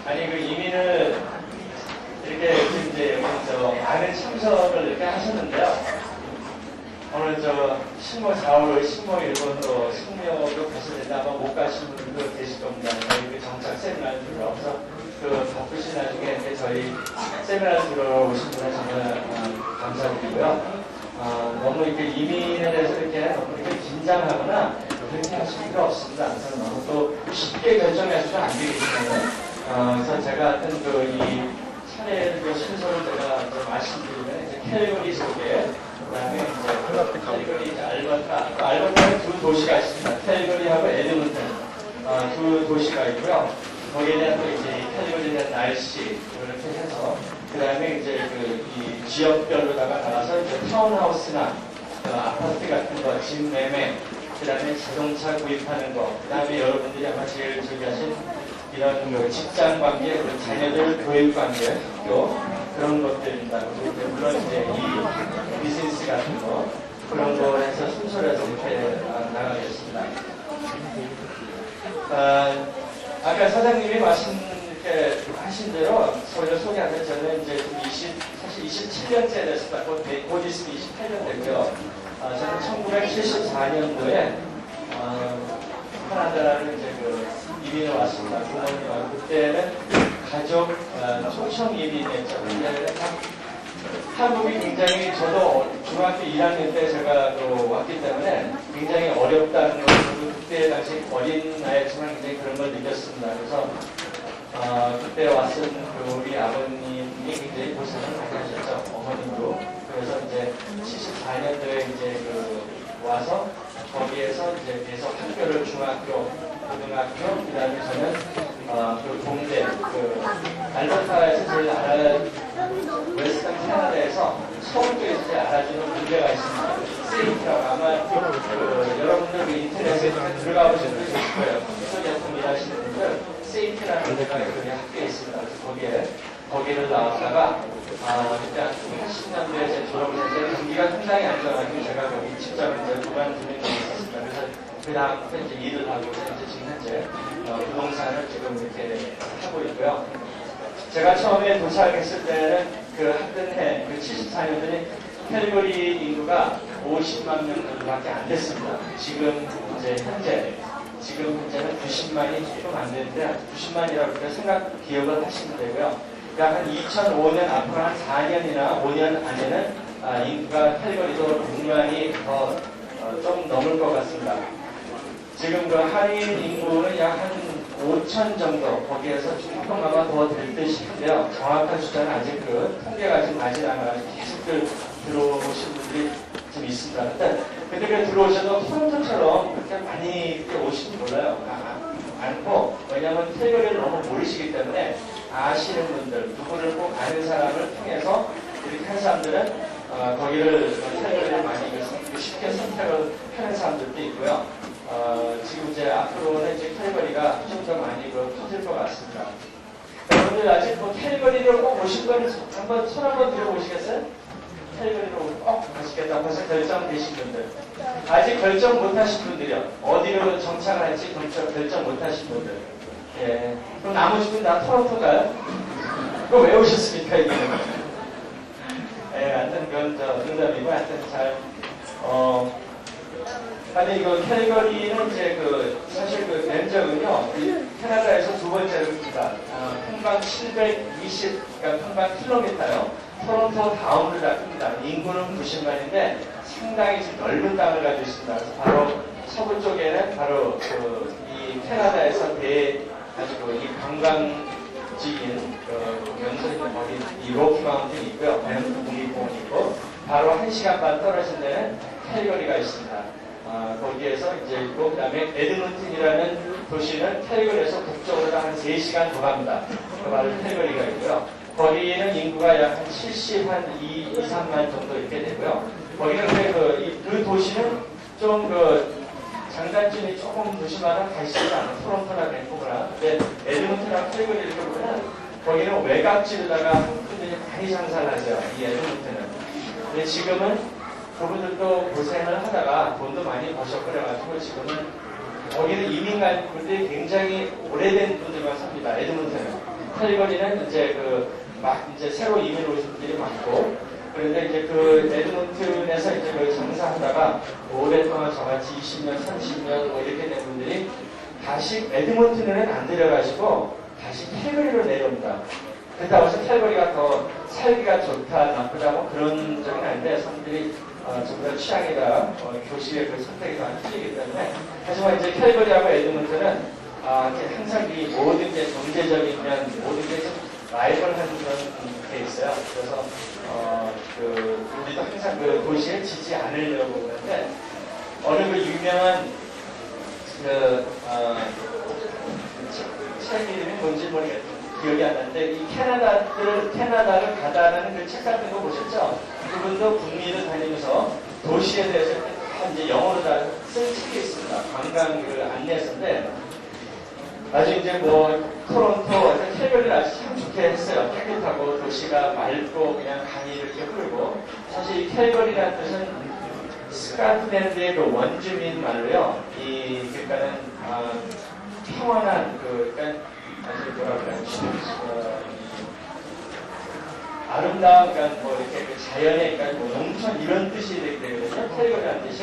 아니 그 이민을 이렇게 이제 여기서 많은 참석을 이렇게 하셨는데요. 오늘 저 신모 4월 신모 일본으로 신모도 가시는데 아마 못 가신 분들도 계실 겁니다. 저희 그 정착 세미나를 들어서 그 바쁘신 나중에 이렇게 저희 세미나를 들어오신 분은 정말 감사드리고요. 너무 이렇게 이민에 대해서 이렇게 너무 이렇게 긴장하거나 그렇게 하실 필요 없습니다. 그래서 너무 또 쉽게 결정하시면 안 되기 때문에 그래서 제가 하여튼 이 차례의 순서를 제가 이제 말씀드리면 이제 캘리그리 소개, 그 다음에 이제 캘리그리 알버타는 두 도시가 있습니다. 캘리그리하고 에드먼튼 두 도시가 있고요. 거기에 대한 또 이제 캘리그리에 대한 날씨 이렇게 해서 그 다음에 이제 이 지역별로다가 나가서 이제 타운하우스나 아파트 같은 거, 집 매매, 그 다음에 자동차 구입하는 거, 그 다음에 여러분들이 아마 제일 즐겨하신 이런 직장 관계, 자녀들 교육 관계, 학교, 그런 것들입니다. 그리고 물론 이제 이 비즈니스 같은 거, 그런 거 해서 순서를 해서 이렇게 나가겠습니다. 아까 사장님이 이렇게 하신 대로 저희가 소개하는 저는 이제 사실 27년째 됐습니다. 곧 있으면 28년 됐고요. 저는 1974년도에 캐나다라는 이제 이민을 왔습니다. 부모님하고 그때는 가족 초청 이민이었죠. 그때는 한국이 굉장히 저도 중학교 1학년 때 제가 왔기 때문에 굉장히 어렵다는 걸 그때 당시 어린 나이였지만 굉장히 그런 걸 느꼈습니다. 그래서 그때 왔은 우리 아버님이 굉장히 고생을 많이 하셨죠. 어머님도. 그래서 이제 74년도에 이제 와서 거기에서 이제 계속 학교를 중학교, 고등학교, 그 다음에 저는 공대, 알버타에서 제일 웨스턴 캐나다에서 서울 쪽에서 제일 알아주는 문제가 있습니다. 세이프라고 아마 여러분들 인터넷에 들어가 보셔도 있을 거예요. 컴퓨터 일하시는 분들 세이프라는 문제가 여기 학교에 있습니다. 그래서 거기를 나왔다가 일단 80년대에 제 졸업을 했는데 경기가 상당히 안 좋아가지고 제가 거기 직장을 이제 그만두는 일이 있었습니다. 그래서 그 다음부터 이제 일을 하고 이제 지금 현재 부동산을 지금 이렇게 하고 있고요. 제가 처음에 도착했을 때는 했던 해, 74년도에 캘리거리 인구가 50만 명 정도밖에 안 됐습니다. 지금 현재는 90만이 조금 안 되는데 90만이라고 기억을 하시면 되고요. 그러니까 한 2005년 앞으로 한 4년이나 5년 안에는 인구가 캘리거리도 6만이 더 좀 넘을 것 같습니다. 지금 한인 인구는 약 한 5천 정도, 거기에서 조금 아마 더 될 듯 싶은데요. 정확한 숫자는 아직 통계가 지금 아직 안 와서 계속 들어오신 분들이 좀 있습니다. 근데 들어오셔도 토론토처럼 그렇게 많이 오시는 몰라요. 않고, 왜냐하면 캘리거리를 너무 모르시기 때문에 아시는 분들, 누구를 꼭 아는 사람을 통해서 이렇게 한 사람들은 거기를 캘리거리를 많이 쉽게 선택을 하는 사람들도 있고요. 지금 이제 앞으로는 이제 캘리거리가 좀 더 많이 커질 것 같습니다. 여러분들 아직 캘리거리를 꼭 오실 거는 한번 손 한번 들어보시겠어요? 캘리거리로 꼭 가시겠다고 벌써 결정되신 분들. 아직 결정 못 하신 분들이요. 어디로 정착을 할지 결정 못 하신 분들. 예. 그럼 나머지 분 다 토론토 가요? 그거 왜 오셨습니까, 이게? 예, 하여튼 그건 농담이고, 하여튼 아니, 이거 캘리거리는 이제 사실 면적은요, 캐나다에서 두 번째입니다. 평방 720, 그러니까 평방 킬로미터요. 토론토 다음으로 잡힙니다. 인구는 90만인데 상당히 좀 넓은 땅을 가지고 있습니다. 그래서 바로 서부 쪽에는 바로 이 캐나다에서 아주 이 관광지인 명소인 거기 이 로키 마운틴이 있고요. 밴프 국립공원이 있고 바로 1시간 반 떨어진 데는 캘리거리가 있습니다. 거기에서 이제 있고, 그 다음에 에드먼튼이라는 도시는 캘거리에서 북쪽으로 한 3시간 더 갑니다. 그 바로 캘거리가 있고요. 거기는 인구가 약 한 2, 3만 정도 이렇게 되고요. 거기는 근데 그 도시는 좀 장단점이 조금 도시마다 다시지 않은 토론토나 밴쿠버나, 근데 에드먼튼이랑 캘거리 이렇게 보면 거기는 외곽지로다가 한국분들이 많이 장사를 하세요. 이 에드먼튼은. 근데 지금은 그분들도 고생을 하다가 돈도 많이 버셨고 그래가지고 지금은 거기는 이민 간 분들이 굉장히 오래된 분들만 삽니다. 에드먼튼은. 캘거리는 이제 이제 새로 이민 오신 분들이 많고, 그런데 이제 에드먼튼에서 이제 장사하다가 오랫동안 저같이 20년, 30년 뭐 이렇게 된 분들이 다시 에드먼튼에는 안 내려가시고 다시 캘거리로 내려옵니다. 그렇다고 해서 캘거리가 더 살기가 좋다, 나쁘다 뭐 그런 적은 아닌데 사람들이 전부 다 취향에 따라 교실의 선택이 다 틀리기 때문에, 하지만 이제 캘거리하고 에드먼튼은 항상 이 모든 게 경제적인 면, 모든 게 좀 라이벌한 그런 게 있어요. 그래서 우리도 항상 도시에 지지 않으려고 그러는데, 어느 유명한 책 이름이 뭔지 모르겠어요. 기억이 안 나는데, 이 캐나다를 가다라는 그 책 같은 거 보셨죠? 그분도 북미를 다니면서 도시에 대해서 이제 영어로 다 쓴 책이 있습니다. 관광 안내서인데, 아주 이제 토론토, 캘거리를 아주 참 좋게 했어요. 깨끗하고 도시가 맑고 그냥 강이 이렇게 흐르고, 사실 이 캘거리라는 뜻은 스카틀랜드의 원주민 말로요. 그러니까는 평온한 그러니까 아주 뭐라 그래요? 아름다운, 그러니까 이렇게 자연의, 그러니까 농촌 이런 뜻이 되거든요. 캘거리라는 뜻이.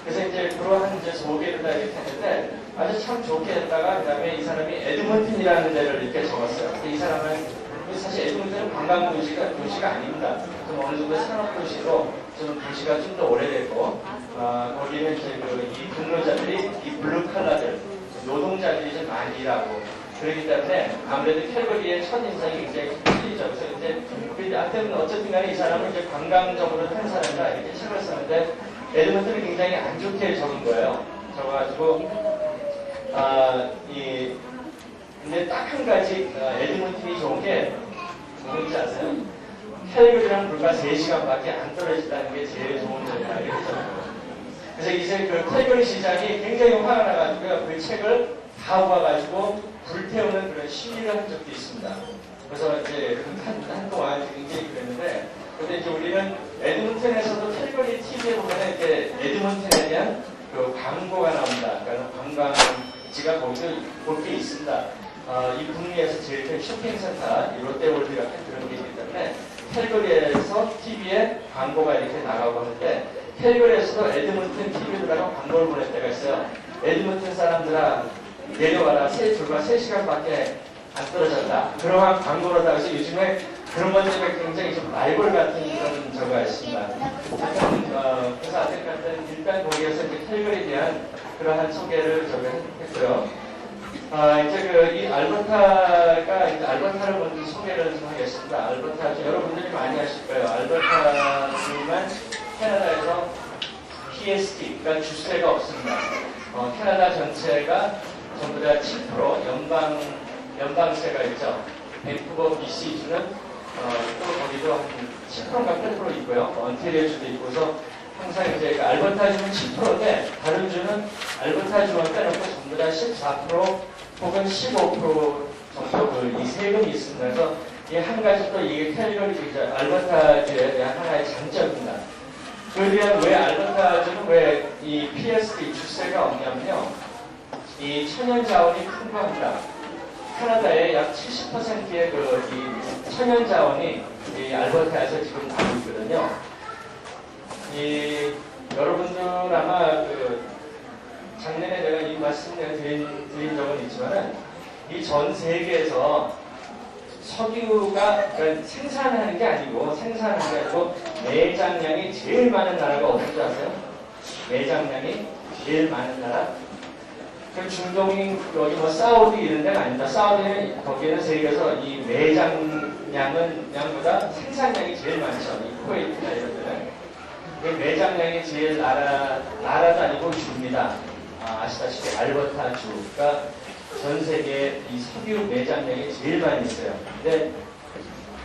그래서 이제 그러한 이제 소개를 다 이렇게 했는데, 아주 참 좋게 했다가, 그 다음에 이 사람이 에드먼튼이라는 데를 이렇게 적었어요. 근데 이 사람은 사실 에드먼튼은 관광 도시가 아닙니다. 좀 어느 정도 산업 도시로 좀 도시가 좀 더 오래됐고, 거기는 이제 이 근로자들이 이 블루 칼라들, 노동자들이 좀 많이 일하고, 그렇기 때문에 아무래도 캘거리의 첫인상이 굉장히 틀리죠. 그래서 이제 하여튼 어쨌든 간에 이 사람은 이제 관광적으로 한 사람이라 이렇게 책을 썼는데, 에드먼튼은 굉장히 안 좋게 적은 거예요. 적어가지고 근데 딱 한 가지 에드먼튼이 좋은 게 뭔지 아세요? 캘거리랑 불과 3시간밖에 안 떨어진다는 게 제일 좋은 점이라 이렇게 적어요. 그래서 이제 캘거리 시장이 굉장히 화가 나가지고요. 그 책을 다 모아가지고 불태우는 그런 시위를 한 적도 있습니다. 그래서 이제 한동안 굉장히 그랬는데, 근데 이제 우리는 에드먼튼에서도 캘거리 TV에 보면 이렇게 에드먼튼에 대한 광고가 나옵니다. 그러니까 관광지가 거기서 볼 게 있습니다. 이 북미에서 제일 큰 쇼핑센터, 이 롯데월드 같은 그런 게 있기 때문에 캘거리에서 TV에 광고가 이렇게 나가고 하는데, 캘거리에서도 에드먼튼 TV에다가 광고를 보낼 때가 있어요. 에드먼튼 사람들아 내려와라, 불과 3시간밖에 안 떨어졌다. 그러한 광고로다가 해서 요즘에 그런 것 때문에 굉장히 좀 라이벌 같은 그런 저가 있습니다. 그래서 아직까지는 일단 거기에서 이제 캘거리에 대한 그러한 소개를 했고요. 이제 이 알버타가, 이제 알버타를 먼저 소개를 좀 하겠습니다. 알버타, 여러분들이 많이 아실 거예요. 알버타는 캐나다에서 PST, 그러니까 주세가 없습니다. 캐나다 전체가 전부 다 7% 연방세가 있죠. 밴쿠버 BC주는 또 거기도 한 10%가 8% 있고요. 언태리오주도 있고서 항상 이제 알버타주는 7%인데 다른 주는 알버타주만 빼놓고 전부 다 14% 혹은 15% 정도 이 세금이 있습니다. 그래서 이 한 가지 또 이게 캘거리 알버타주에 대한 하나의 장점입니다. 그에 대한 왜 알버타주는 왜 이 PST 주세가 없냐면요. 이 천연 자원이 풍부합니다. 캐나다의 약 70%의 이 천연 자원이 이 알버타에서 지금 나오고 있거든요. 여러분들 아마 작년에 내가 이 말씀을 드린 적은 있지만은 이 전 세계에서 석유가 그러니까 생산하는 게 아니고 매장량이 제일 많은 나라가 어딘지 아세요? 매장량이 제일 많은 나라? 그 중동인 여기 사우디 이런 데는 아닙니다. 사우디는 거기는 세계에서 이 매장량보다 생산량이 제일 많죠. 이 쿠웨이트나 이런 데는. 매장량이 제일 나라도 아니고 주입니다. 아시다시피 알버타 주가 전 세계 이 석유 매장량이 제일 많이 있어요. 근데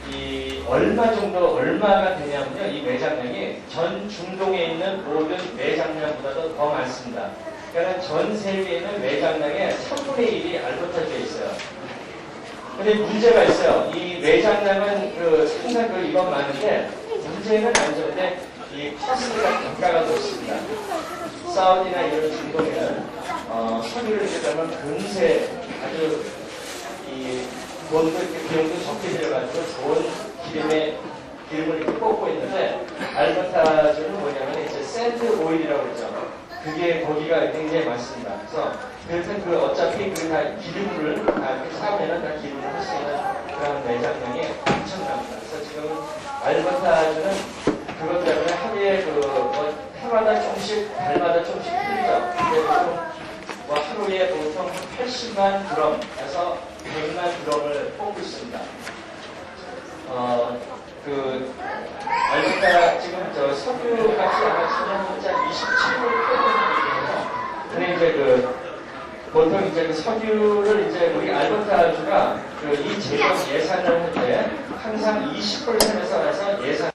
이 얼마가 되냐면요. 이 매장량이 전 중동에 있는 모든 매장량보다도 더 많습니다. 그러니까 전 세계에 있는 매장량의 3분의 1이 알버타주에 있어요. 근데 문제가 있어요. 이 매장량은 항상 이건 많은데 문제는 아니죠. 근데 이 커스트가 단가가 높습니다. 사우디나 이런 중동에는 석유를 쓰려면 금세 아주 이 돈도 이렇게 비용도 적게 들여가지고 좋은 기름을 이렇게 뽑고 있는데 알버타주는 뭐냐면 이제 샌드 오일이라고 그러죠. 그게 거기가 굉장히 많습니다. 그래서 어차피 다 기름을 다 이렇게 사면은 다 기름을 할 수 있는 그런 매장량이 엄청납니다. 그래서 지금 알버타주는 그것 때문에 하루에 해마다 조금씩 달마다 조금씩 틀리죠. 근데 보통 하루에 보통 80만 드럼에서 100만 드럼을 뽑고 있습니다. 알버타 지금 석유값이 아마 지난번에 27불 뽑는 근데 이제 보통 이제 석유를 이제 우리 알버타주가 이 재정 예산을 할 때 항상 20%에서 해서 예산을